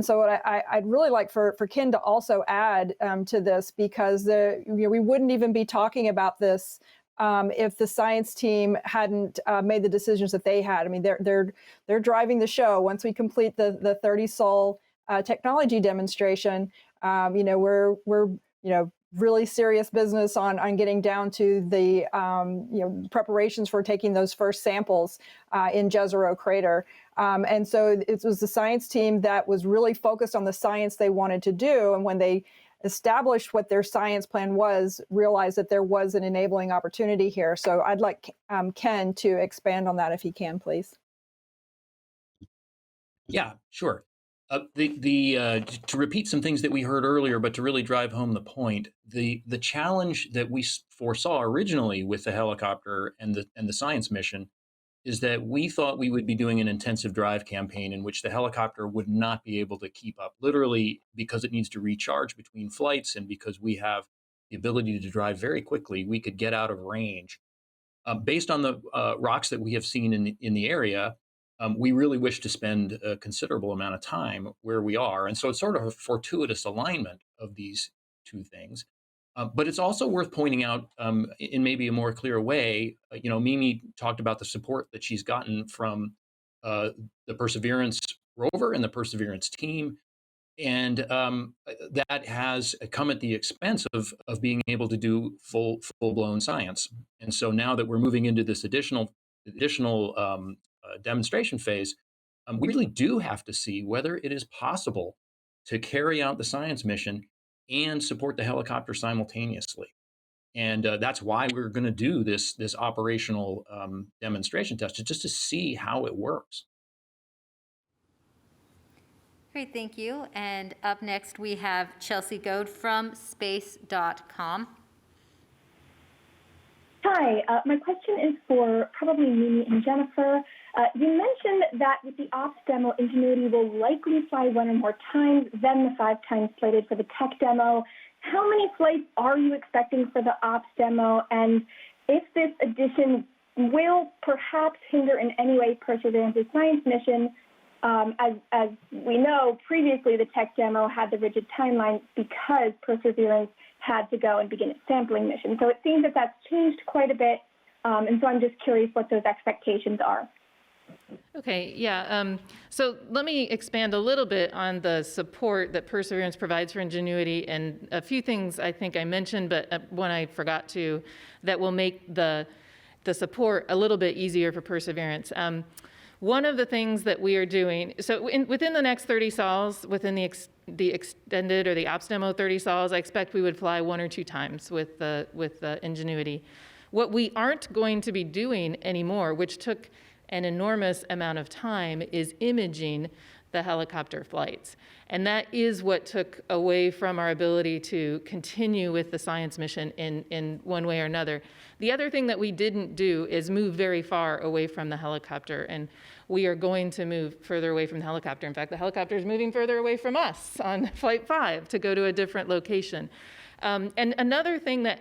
so what I'd really like for Ken to also add to this, because you know, we wouldn't even be talking about this if the science team hadn't made the decisions that they had. I mean, they're driving the show. Once we complete the 30 sol technology demonstration, you know, we're you know, really serious business on getting down to the you know, preparations for taking those first samples in Jezero Crater. And so it was the science team that was really focused on the science they wanted to do, and when they established what their science plan was, realized that there was an enabling opportunity here. So I'd like Ken to expand on that if he can, please. Yeah, sure. To repeat some things that we heard earlier, but to really drive home the point, the challenge that we foresaw originally with the helicopter and the science mission is that we thought we would be doing an intensive drive campaign in which the helicopter would not be able to keep up, literally because it needs to recharge between flights and because we have the ability to drive very quickly, we could get out of range. Based on the rocks that we have seen in the area, we really wish to spend a considerable amount of time where we are. And so it's sort of a fortuitous alignment of these two things. But it's also worth pointing out in maybe a more clear way, you know, Mimi talked about the support that she's gotten from the Perseverance rover and the Perseverance team. And that has come at the expense of being able to do full-blown science. And so now that we're moving into this additional demonstration phase, we really do have to see whether it is possible to carry out the science mission and support the helicopter simultaneously. And that's why we're going to do this operational demonstration test, just to see how it works. Great, thank you. And up next, we have Chelsea Goad from space.com. Hi, my question is for probably Mimi and Jennifer. You mentioned that with the ops demo, Ingenuity will likely fly one or more times than the 5 times slated for the tech demo. How many flights are you expecting for the ops demo? And if this addition will perhaps hinder in any way Perseverance's science mission, as we know, previously the tech demo had the rigid timeline because Perseverance had to go and begin its sampling mission. So it seems that that's changed quite a bit, and so I'm just curious what those expectations are. Okay, yeah. So let me expand a little bit on the support that Perseverance provides for Ingenuity, and a few things I think I mentioned, but one I forgot to, that will make the support a little bit easier for Perseverance. One of the things that we are doing, so within the next 30 sols, within the extended or the ops demo 30 sols, I expect we would fly 1 or 2 times with the Ingenuity. What we aren't going to be doing anymore, which took an enormous amount of time, is imaging the helicopter flights. And that is what took away from our ability to continue with the science mission in one way or another. The other thing that we didn't do is move very far away from the helicopter, and we are going to move further away from the helicopter. In fact, the helicopter is moving further away from us on Flight 5 to go to a different location. And another thing that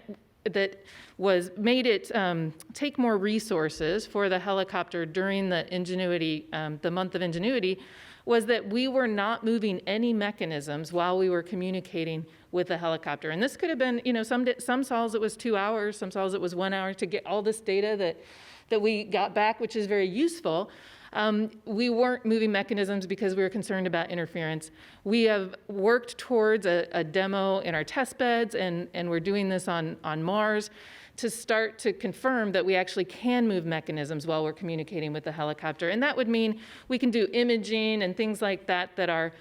made it take more resources for the helicopter during the Ingenuity, the month of Ingenuity, was that we were not moving any mechanisms while we were communicating with the helicopter. And this could have been, you know, some sols it was 2 hours, some sols it was 1 hour to get all this data that we got back, which is very useful. We weren't moving mechanisms because we were concerned about interference. We have worked towards a demo in our test beds, and we're doing this on Mars to start to confirm that we actually can move mechanisms while we're communicating with the helicopter. And that would mean we can do imaging and things like that that are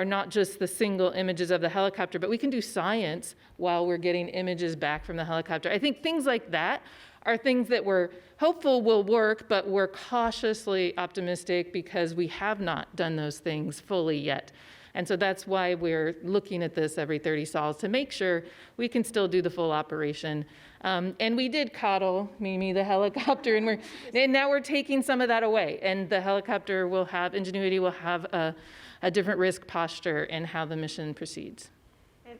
not just the single images of the helicopter, but we can do science while we're getting images back from the helicopter. I think things like that are things that we're hopeful will work, but we're cautiously optimistic because we have not done those things fully yet. And so that's why we're looking at this every 30 sols to make sure we can still do the full operation. And we did coddle Mimi, the helicopter, and now we're taking some of that away. And the helicopter will have, Ingenuity will have a different risk posture in how the mission proceeds.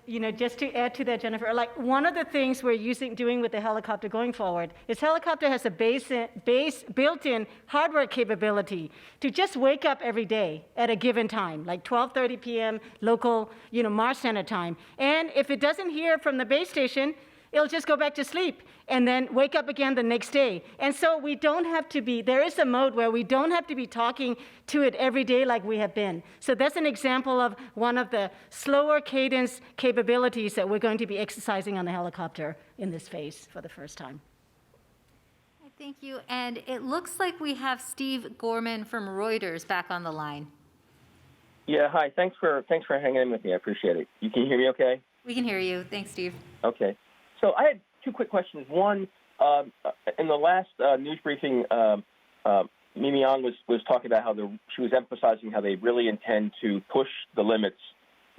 You know, just to add to that, Jennifer, like one of the things we're doing with the helicopter going forward is helicopter has a base built-in hardware capability to just wake up every day at a given time, like 12:30 p.m. local, Mars Center time. And if it doesn't hear from the base station, it'll just go back to sleep and then wake up again the next day. And so we don't have to be, there is a mode where we don't have to be talking to it every day like we have been. So that's an example of one of the slower cadence capabilities that we're going to be exercising on the helicopter in this phase for the first time. Thank you. And it looks like we have Steve Gorman from Reuters back on the line. Yeah, hi. Thanks for hanging in with me. I appreciate it. You can hear me okay? We can hear you. Thanks, Steve. Okay. So I had two quick questions. One, in the last news briefing, Mimi Yang was talking about how she was emphasizing how they really intend to push the limits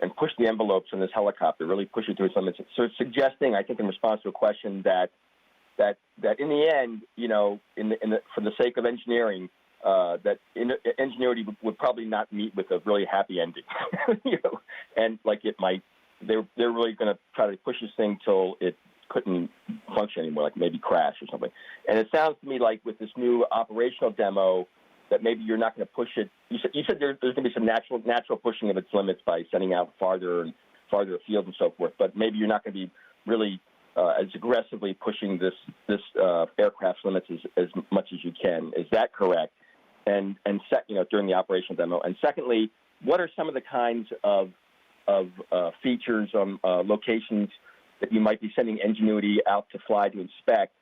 and push the envelopes on this helicopter, really push it to its limits. So it's suggesting, I think, in response to a question that in the end, for the sake of engineering, that Ingenuity would probably not meet with a really happy ending, and like it might. They're really going to try to push this thing till it couldn't function anymore, like maybe crash or something. And it sounds to me like with this new operational demo that maybe you're not going to push it. You said there's going to be some natural pushing of its limits by sending out farther and farther afield and so forth. But maybe you're not going to be really as aggressively pushing this aircraft's limits as much as you can. Is that correct? And during the operational demo. And secondly, what are some of the kinds of features on locations that you might be sending Ingenuity out to fly to inspect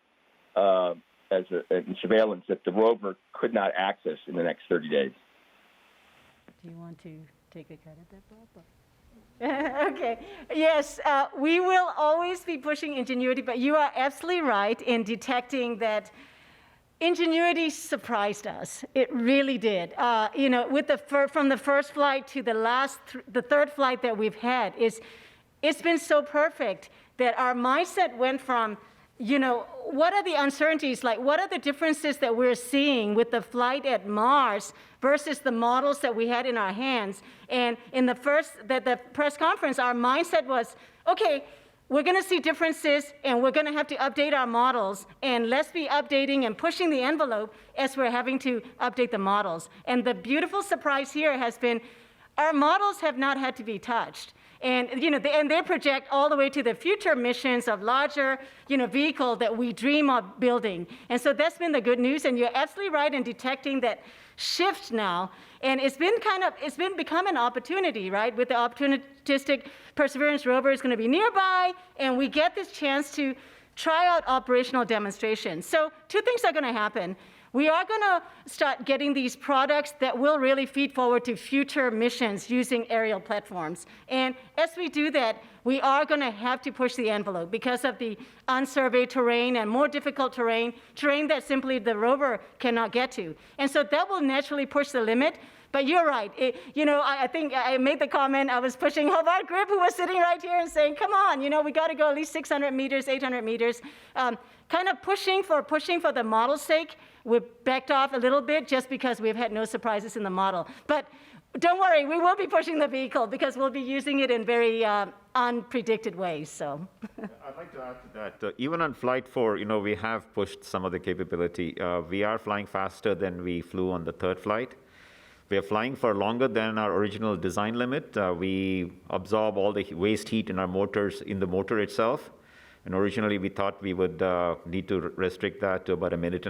in surveillance that the rover could not access in the next 30 days? Do you want to take a cut at that, Bob? Okay. Yes, we will always be pushing Ingenuity, but you are absolutely right in detecting that Ingenuity surprised us. It really did. With from the first flight to the third flight that we've had, it's been so perfect that our mindset went from, what are the uncertainties, like what are the differences that we're seeing with the flight at Mars versus the models that we had in our hands. And in the press conference, our mindset was, okay, we're going to see differences, and we're going to have to update our models, and let's be updating and pushing the envelope as we're having to update the models. And the beautiful surprise here has been our models have not had to be touched. And they project all the way to the future missions of larger vehicle that we dream of building. And so that's been the good news. And you're absolutely right in detecting that shift now. And it's become an opportunity, right? With the opportunistic Perseverance rover is going to be nearby, and we get this chance to try out operational demonstrations. So two things are going to happen. We are going to start getting these products that will really feed forward to future missions using aerial platforms. And as we do that, we are going to have to push the envelope because of the unsurveyed terrain and more difficult terrain that simply the rover cannot get to. And so that will naturally push the limit. But you're right. I think I made the comment, I was pushing Hobart Grip, who was sitting right here and saying, come on, we got to go at least 600 meters, 800 meters. Kind of pushing for the model's sake. We backed off a little bit just because we've had no surprises in the model. But don't worry, we will be pushing the vehicle because we'll be using it in very unpredicted ways. So. I'd like to add to that. Even on Flight 4, we have pushed some of the capability. We are flying faster than we flew on the third flight. We are flying for longer than our original design limit. We absorb all the waste heat in our motors in the motor itself. And originally, we thought we would need to restrict that to about 1.5 minutes.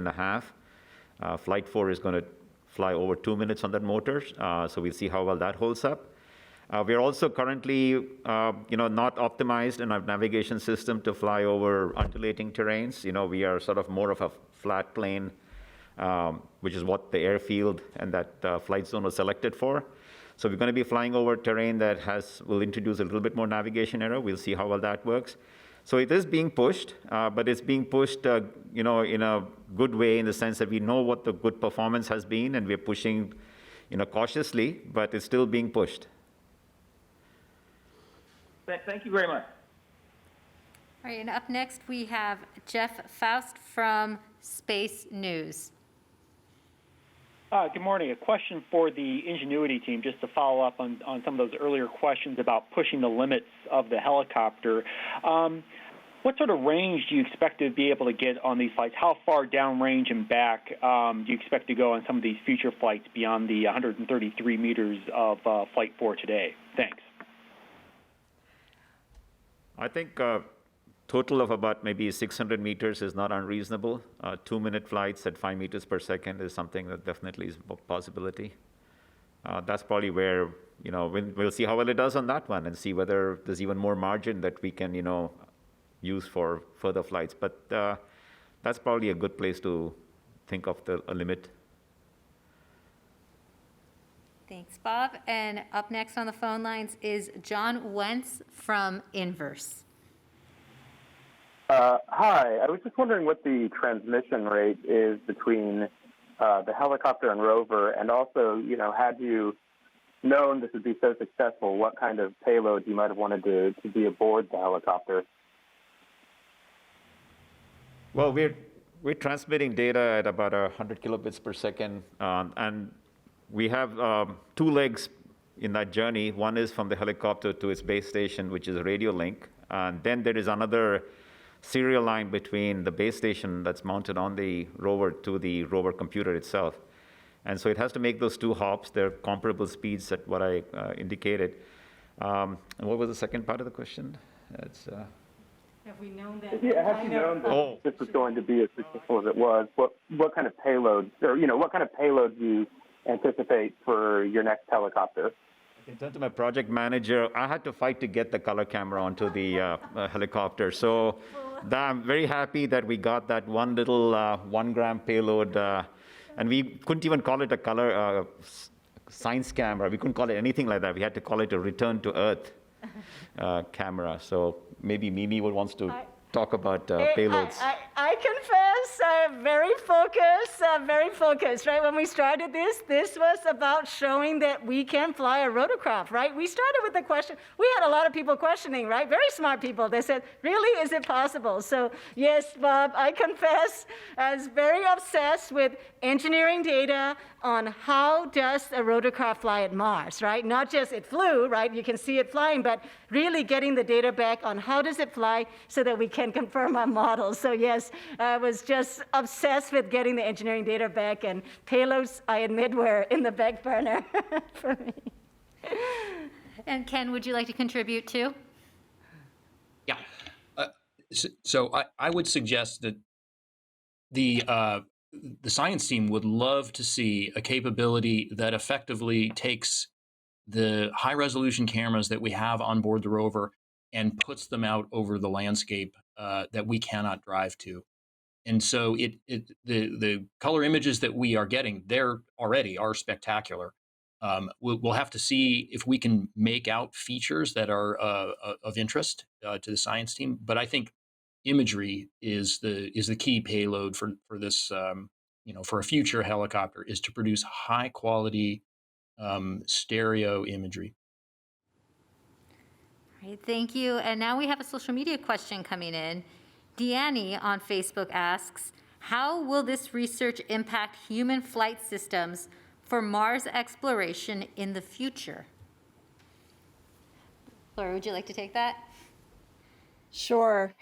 Flight 4 is going to fly over 2 minutes on that motor, so we'll see how well that holds up. We're also currently, not optimized in our navigation system to fly over undulating terrains. We are sort of more of a flat plane, which is what the airfield and that flight zone was selected for. So we're going to be flying over terrain that will introduce a little bit more navigation error. We'll see how well that works. So it is being pushed, but it's being pushed, in a good way, in the sense that we know what the good performance has been, and we're pushing, cautiously, but it's still being pushed. Thank you very much. All right, and up next we have Jeff Faust from Space News. Good morning. A question for the Ingenuity team, just to follow up on some of those earlier questions about pushing the limits of the helicopter. What sort of range do you expect to be able to get on these flights? How far downrange and back do you expect to go on some of these future flights beyond the 133 meters of Flight 4 today? Thanks. I think total of about maybe 600 meters is not unreasonable. 2-minute flights at 5 meters per second is something that definitely is a possibility. That's probably where, we'll see how well it does on that one and see whether there's even more margin that we can, use for further flights. But that's probably a good place to think of a limit. Thanks, Bob. And up next on the phone lines is John Wentz from Inverse. Hi, I was just wondering what the transmission rate is between the helicopter and rover, and also, had you known this would be so successful, what kind of payload you might have wanted to be aboard the helicopter? Well, we're transmitting data at about 100 kilobits per second, and we have 2 legs in that journey. One is from the helicopter to its base station, which is a radio link, and then there is another serial line between the base station that's mounted on the rover to the rover computer itself. And so it has to make those 2 hops. They're comparable speeds at what I indicated. And what was the second part of the question? Have we known that? Yeah, have you known that this was going to be as successful as it was? What kind of payload, or what kind of payload do you anticipate for your next helicopter? In terms of my project manager, I had to fight to get the color camera onto the helicopter. So I'm very happy that we got that one little 1-gram payload, and we couldn't even call it a color science camera. We couldn't call it anything like that. We had to call it a return to Earth camera. So maybe Mimi wants to talk about payloads. I confess, I'm very focused, right? When we started this was about showing that we can fly a rotorcraft, right? We started with the question, we had a lot of people questioning, right? Very smart people. They said, really, is it possible? So yes, Bob, I confess, I was very obsessed with engineering data on how does a rotorcraft fly at Mars, right? Not just it flew, right? You can see it flying, but really getting the data back on how does it fly so that we can confirm our models. So yes, I was just obsessed with getting the engineering data back, and payloads, I admit, were in the back burner for me. And Ken, would you like to contribute too? Yeah. So I would suggest that the science team would love to see a capability that effectively takes the high-resolution cameras that we have on board the rover and puts them out over the landscape that we cannot drive to. And so the color images that we are getting there already are spectacular. We'll have to see if we can make out features that are of interest to the science team. But I think imagery is the key payload for this. For a future helicopter, is to produce high quality stereo imagery. All right, thank you. And now we have a social media question coming in. Deanne on Facebook asks, how will this research impact human flight systems for Mars exploration in the future? Laura, would you like to take that? Sure.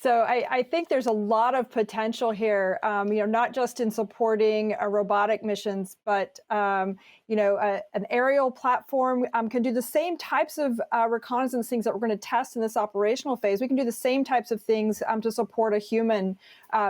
So I think there's a lot of potential here, not just in supporting robotic missions, but, an aerial platform can do the same types of reconnaissance things that we're going to test in this operational phase. We can do the same types of things to support a human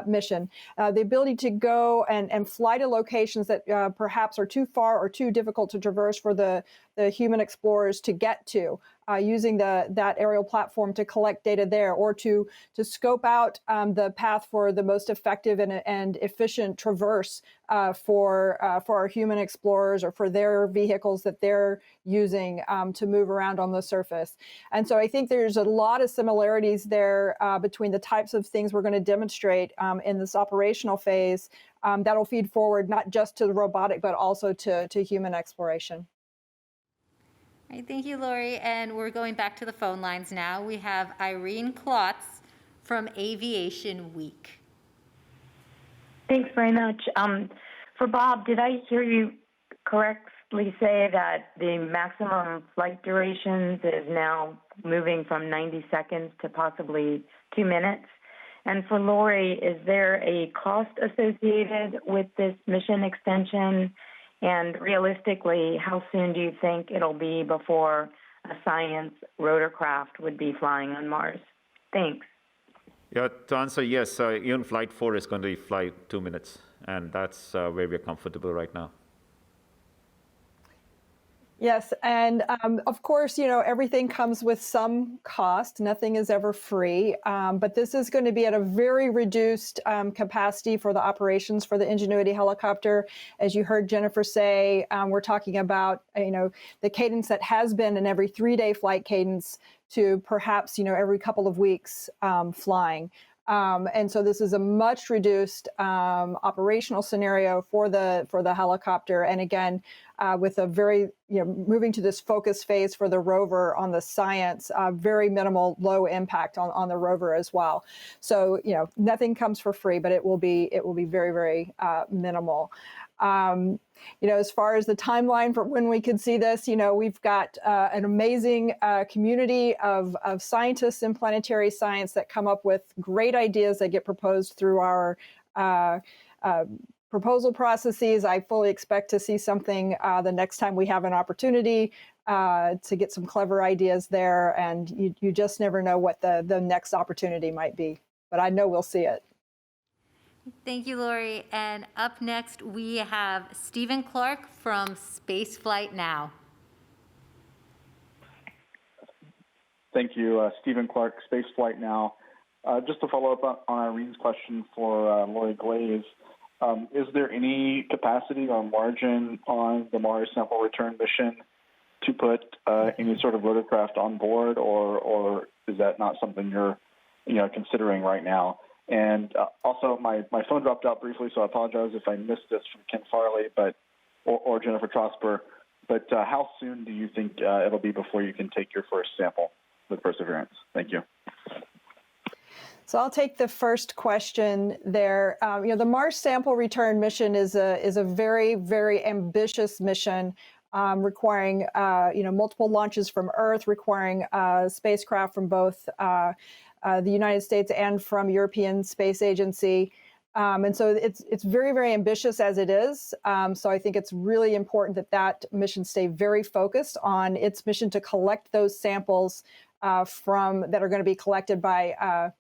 mission. The ability to go and fly to locations that perhaps are too far or too difficult to traverse for the human explorers to get to, using that aerial platform to collect data there, or to scope out the path for the most effective and efficient traverse for our human explorers, or for their vehicles that they're using to move around on the surface. And so I think there's a lot of similarities there between the types of things we're going to demonstrate in this operational phase that'll feed forward not just to the robotic, but also to human exploration. All right, thank you, Lori. And we're going back to the phone lines now. We have Irene Klotz from Aviation Week. Thanks very much. For Bob, did I hear you correctly say that the maximum flight durations is now moving from 90 seconds to possibly 2 minutes? And for Lori, is there a cost associated with this mission extension? And realistically, how soon do you think it'll be before a science rotorcraft would be flying on Mars? Thanks. Yeah, to answer, yes, even Flight 4 is going to fly 2 minutes, and that's where we're comfortable right now. Yes, and of course, everything comes with some cost. Nothing is ever free, but this is going to be at a very reduced capacity for the operations for the Ingenuity helicopter. As you heard Jennifer say, we're talking about, the cadence that has been an every 3-day flight cadence to perhaps, every couple of weeks flying. And so this is a much reduced operational scenario for the helicopter. And again, with a very, moving to this focus phase for the rover on the science, very minimal, low impact on the rover as well. So, nothing comes for free, but it will be very, very minimal. As far as the timeline for when we could see this, we've got an amazing community of scientists in planetary science that come up with great ideas that get proposed through our proposal processes. I fully expect to see something the next time we have an opportunity to get some clever ideas there. And you just never know what the next opportunity might be, but I know we'll see it. Thank you, Lori. And up next, we have Stephen Clark from Spaceflight Now. Thank you, Stephen Clark, Spaceflight Now. Just to follow up on Irene's question for Lori Glaze, is there any capacity or margin on the Mars sample return mission to put any sort of rotorcraft on board, or is that not something you're considering right now? And also, my phone dropped out briefly, so I apologize if I missed this from Ken Farley, or Jennifer Trosper. But how soon do you think it'll be before you can take your first sample with Perseverance? Thank you. So I'll take the first question there. The Mars sample return mission is a very, very ambitious mission, requiring multiple launches from Earth, requiring spacecraft from both the United States and from European Space Agency. And so it's very, very ambitious as it is. So I think it's really important that mission stay very focused on its mission to collect those samples that are going to be collected by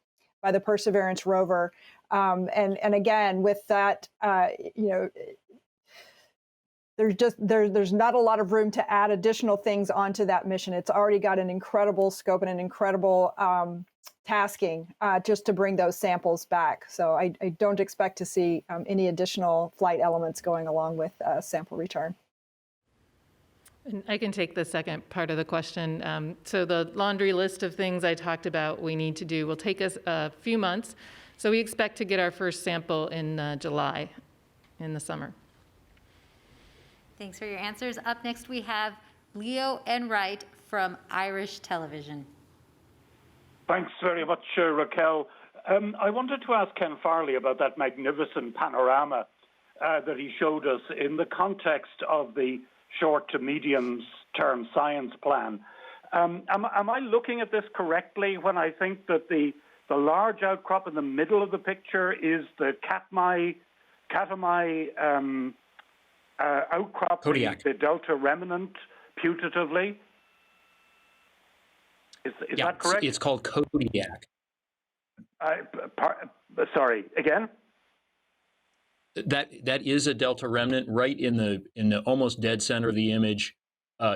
the Perseverance rover. And again, with that, there's not a lot of room to add additional things onto that mission. It's already got an incredible scope and an incredible tasking just to bring those samples back. So I don't expect to see any additional flight elements going along with sample return. And I can take the second part of the question. So the laundry list of things I talked about we need to do will take us a few months. So we expect to get our first sample in July, in the summer. Thanks for your answers. Up next, we have Leo Enright from Irish Television. Thanks very much, Raquel. I wanted to ask Ken Farley about that magnificent panorama that he showed us in the context of the short to medium term science plan. Am I looking at this correctly when I think that the large outcrop in the middle of the picture is the Katmai outcrop, the Delta remnant, putatively? Is that correct? It's called Kodiak. Sorry, again? That is a delta remnant. Right in the almost dead center of the image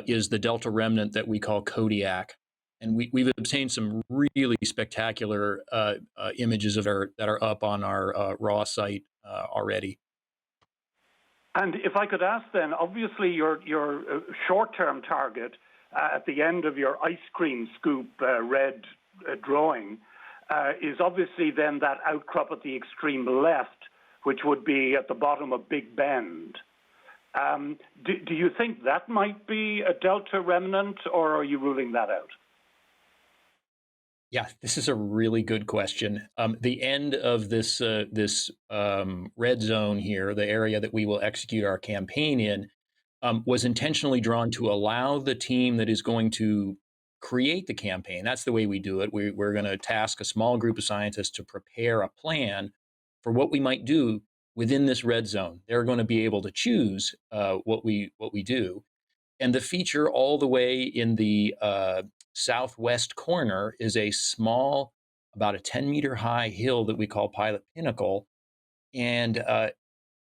is the delta remnant that we call Kodiak, and we've obtained some really spectacular images that are up on our raw site already. And if I could ask then, obviously your short-term target at the end of your ice cream scoop red drawing is obviously then that outcrop at the extreme left, which would be at the bottom of Big Bend. Do you think that might be a delta remnant, or are you ruling that out? Yeah, this is a really good question. The end of this red zone here, the area that we will execute our campaign in, was intentionally drawn to allow the team that is going to create the campaign. That's the way we do it. We're going to task a small group of scientists to prepare a plan for what we might do within this red zone. They're going to be able to choose what we do. And the feature all the way in the southwest corner is a small, about a 10-meter high hill that we call Pilot Pinnacle. And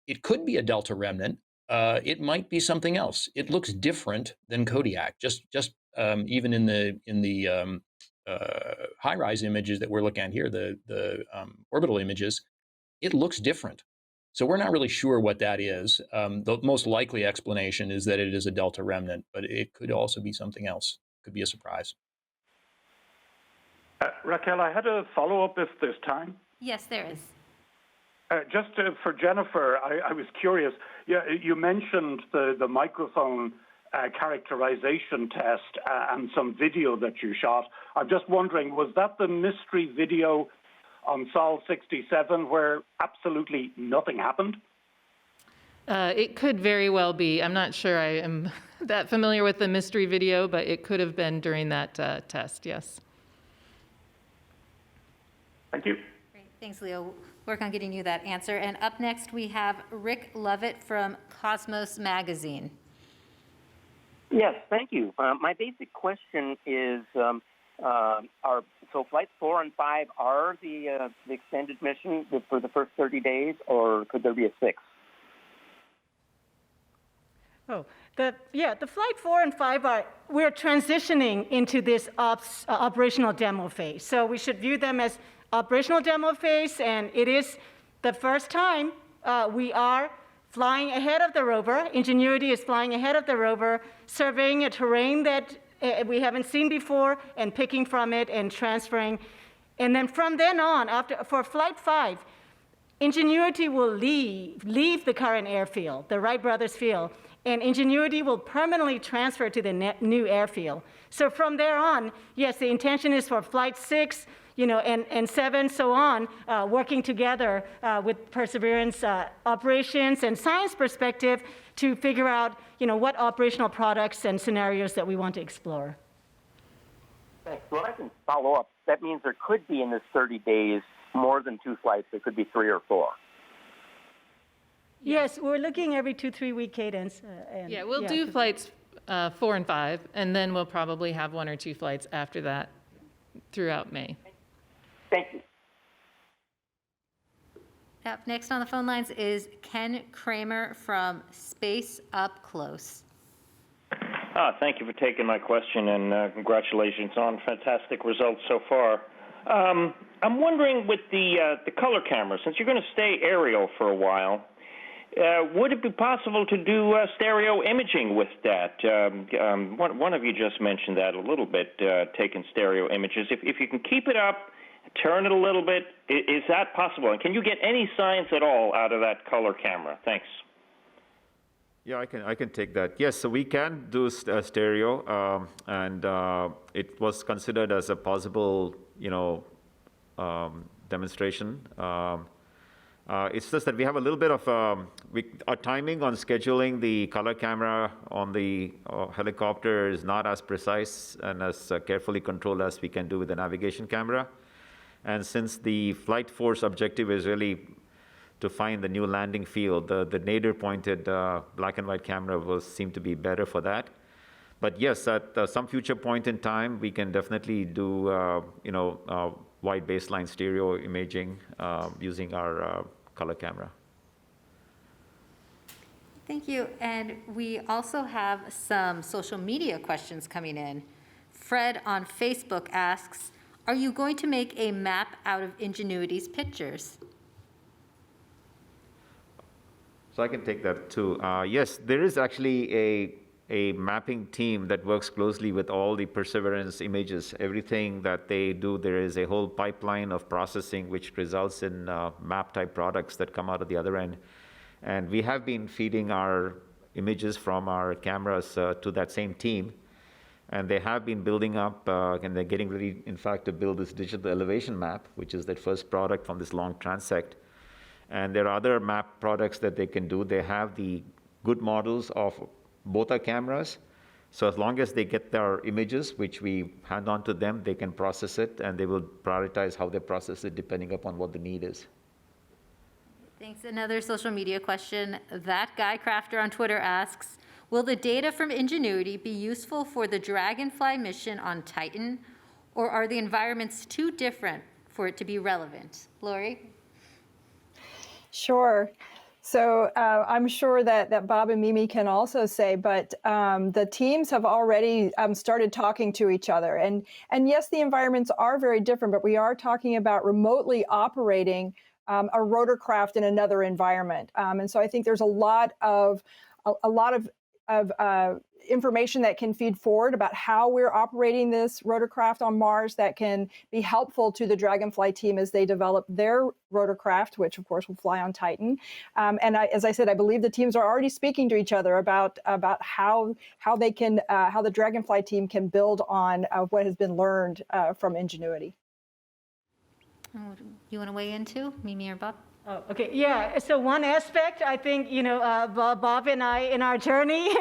it could be a delta remnant. It might be something else. It looks different than Kodiak. Just even in the high-rise images that we're looking at here, the orbital images, it looks different. So we're not really sure what that is. The most likely explanation is that it is a delta remnant, but it could also be something else. It could be a surprise. Raquel, I had a follow-up if there's time. Yes, there is. Just for Jennifer, I was curious. You mentioned the microphone characterization test and some video that you shot. I'm just wondering, was that the mystery video on Sol 67 where absolutely nothing happened? It could very well be. I'm not sure I am that familiar with the mystery video, but it could have been during that test, yes. Thank you. Great. Thanks, Leo. Work on getting you that answer. And up next, we have Rick Lovett from Cosmos Magazine. Yes, thank you. My basic question is, so flights 4 and 5 are the extended mission for the first 30 days, or could there be a 6th? Oh, the flight 4 and 5 we're transitioning into this operational demo phase. So we should view them as operational demo phase, and it is the first time we are flying ahead of the rover. Ingenuity is flying ahead of the rover, surveying a terrain that we haven't seen before, and picking from it and transferring. And then from then on, for flight 5, Ingenuity will leave the current airfield, the Wright Brothers field, and Ingenuity will permanently transfer to the new airfield. So from there on, yes, the intention is for flight 6, and 7, so on, working together with Perseverance operations and science perspective to figure out, what operational products and scenarios that we want to explore. Thanks. Well, I can follow up. That means there could be in this 30 days more than 2 flights. There could be 3 or 4. Yes, we're looking every 2-3 week cadence. We'll do flights 4 and 5, and then we'll probably have 1 or 2 flights after that throughout May. Thank you. Up next on the phone lines is Ken Kramer from Space Up Close. Thank you for taking my question, and congratulations on fantastic results so far. I'm wondering with the color camera, since you're going to stay aerial for a while, would it be possible to do stereo imaging with that? One of you just mentioned that a little bit, taking stereo images. If you can keep it up, turn it a little bit, is that possible? And can you get any science at all out of that color camera? Thanks. Yeah, I can take that. Yes, so we can do stereo, and it was considered as a possible, demonstration. It's just that we have a little bit of our timing on scheduling the color camera on the helicopter is not as precise and as carefully controlled as we can do with the navigation camera. And since the flight force objective is really to find the new landing field, the nadir-pointed black and white camera will seem to be better for that. But yes, at some future point in time, we can definitely do, wide baseline stereo imaging using our color camera. Thank you. And we also have some social media questions coming in. Fred on Facebook asks, are you going to make a map out of Ingenuity's pictures? So I can take that too. Yes, there is actually a mapping team that works closely with all the Perseverance images. Everything that they do, there is a whole pipeline of processing which results in map-type products that come out of the other end. And we have been feeding our images from our cameras to that same team. And they have been building up, and they're getting ready, in fact, to build this digital elevation map, which is their first product from this long transect. And there are other map products that they can do. They have the good models of both our cameras. So as long as they get their images, which we hand on to them, they can process it, and they will prioritize how they process it depending upon what the need is. Thanks. Another social media question. That Guy Crafter on Twitter asks, will the data from Ingenuity be useful for the Dragonfly mission on Titan, or are the environments too different for it to be relevant? Lori? Sure. So I'm sure that Bob and Mimi can also say, but the teams have already started talking to each other. And yes, the environments are very different, but we are talking about remotely operating a rotorcraft in another environment. And so I think there's a lot of information that can feed forward about how we're operating this rotorcraft on Mars that can be helpful to the Dragonfly team as they develop their rotorcraft, which of course will fly on Titan. As I said, I believe the teams are already speaking to each other about how they can how the Dragonfly team can build on what has been learned from Ingenuity. You want to weigh in too, Mimi or Bob? Oh, okay. Yeah. So one aspect, I think, Bob and I, in our journey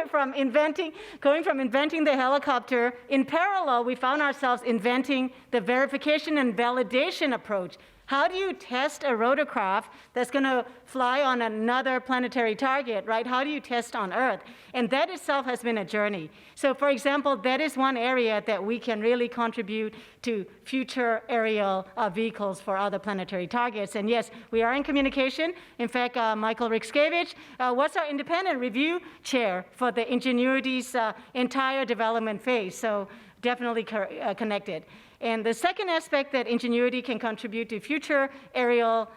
going from inventing the helicopter, in parallel, we found ourselves inventing the verification and validation approach. How do you test a rotorcraft that's going to fly on another planetary target, right? How do you test on Earth? And that itself has been a journey. So, for example, that is one area that we can really contribute to future aerial vehicles for other planetary targets. And yes, we are in communication. In fact, Michael Rixkevich was our independent review chair for the Ingenuity's entire development phase. So definitely connected. And the second aspect that Ingenuity can contribute to future aerial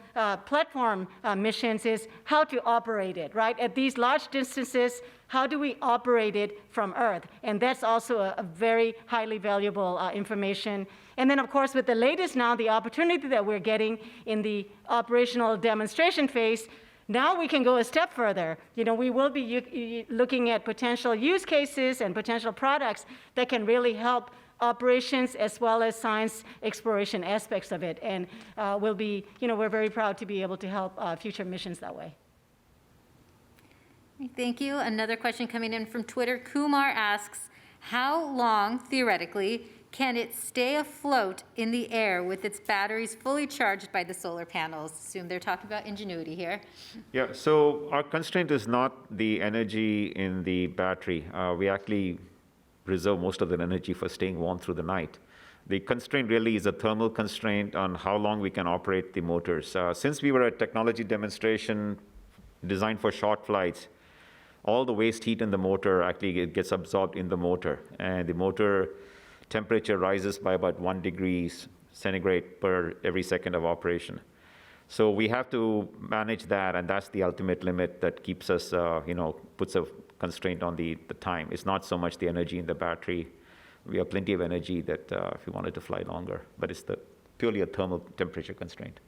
platform missions is how to operate it, right? At these large distances, how do we operate it from Earth? And that's also a very highly valuable information. And then, of course, with the latest now, the opportunity that we're getting in the operational demonstration phase, now we can go a step further. We will be looking at potential use cases and potential products that can really help operations as well as science exploration aspects of it. And we're very proud to be able to help future missions that way. Thank you. Another question coming in from Twitter. Kumar asks, how long, theoretically, can it stay afloat in the air with its batteries fully charged by the solar panels? Assume they're talking about Ingenuity here. Yeah, so our constraint is not the energy in the battery. We actually reserve most of the energy for staying warm through the night. The constraint really is a thermal constraint on how long we can operate the motors. Since we were a technology demonstration designed for short flights, all the waste heat in the motor actually gets absorbed in the motor, and the motor temperature rises by about 1 degree centigrade per every second of operation. So we have to manage that, and that's the ultimate limit that keeps us, puts a constraint on the time. It's not so much the energy in the battery. We have plenty of energy that if we wanted to fly longer, but it's purely a thermal temperature constraint.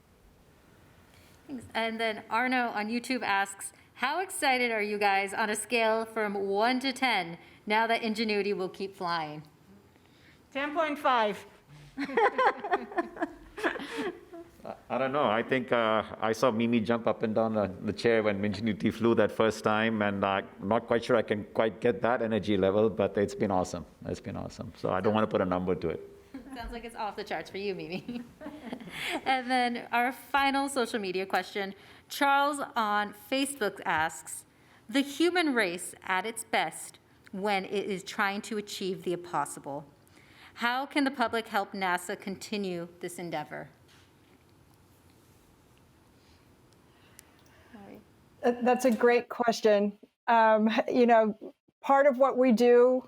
Thanks. And then Arno on YouTube asks, how excited are you guys on a scale from 1 to 10 now that Ingenuity will keep flying? 10.5. I don't know. I think I saw Mimi jump up and down the chair when Ingenuity flew that first time, and I'm not quite sure I can quite get that energy level, but it's been awesome. It's been awesome. So I don't want to put a number to it. Sounds like it's off the charts for you, Mimi. And then our final social media question. Charles on Facebook asks, the human race at its best when it is trying to achieve the impossible. How can the public help NASA continue this endeavor? That's a great question. Part of what we do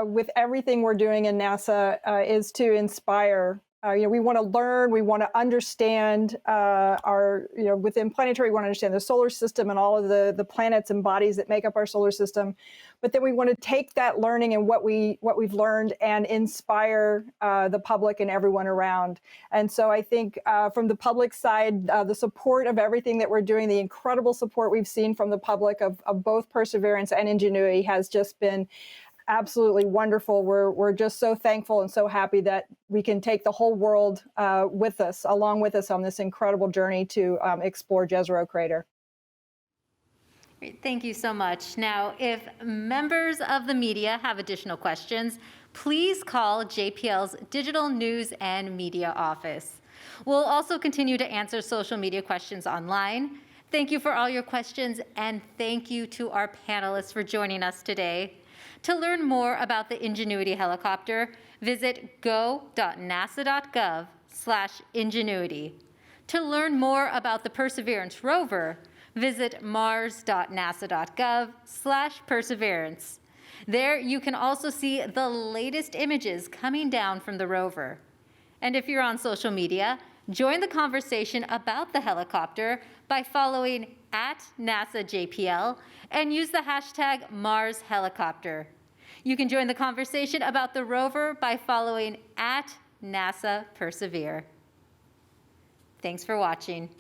with everything we're doing in NASA is to inspire. We want to learn, we want to understand within planetary, we want to understand the solar system and all of the planets and bodies that make up our solar system. But then we want to take that learning and what we've learned and inspire the public and everyone around. And so I think from the public side, the support of everything that we're doing, the incredible support we've seen from the public of both Perseverance and Ingenuity has just been absolutely wonderful. We're just so thankful and so happy that we can take the whole world along with us on this incredible journey to explore Jezero Crater. Great, thank you so much. Now, if members of the media have additional questions, please call JPL's Digital News and Media Office. We'll also continue to answer social media questions online. Thank you for all your questions, and thank you to our panelists for joining us today. To learn more about the Ingenuity helicopter, visit go.nasa.gov/Ingenuity. To learn more about the Perseverance rover, visit mars.nasa.gov/Perseverance. There you can also see the latest images coming down from the rover. And if you're on social media, join the conversation about the helicopter by following @NASA JPL and use the hashtag Mars Helicopter. You can join the conversation about the rover by following @NASA Persevere. Thanks for watching.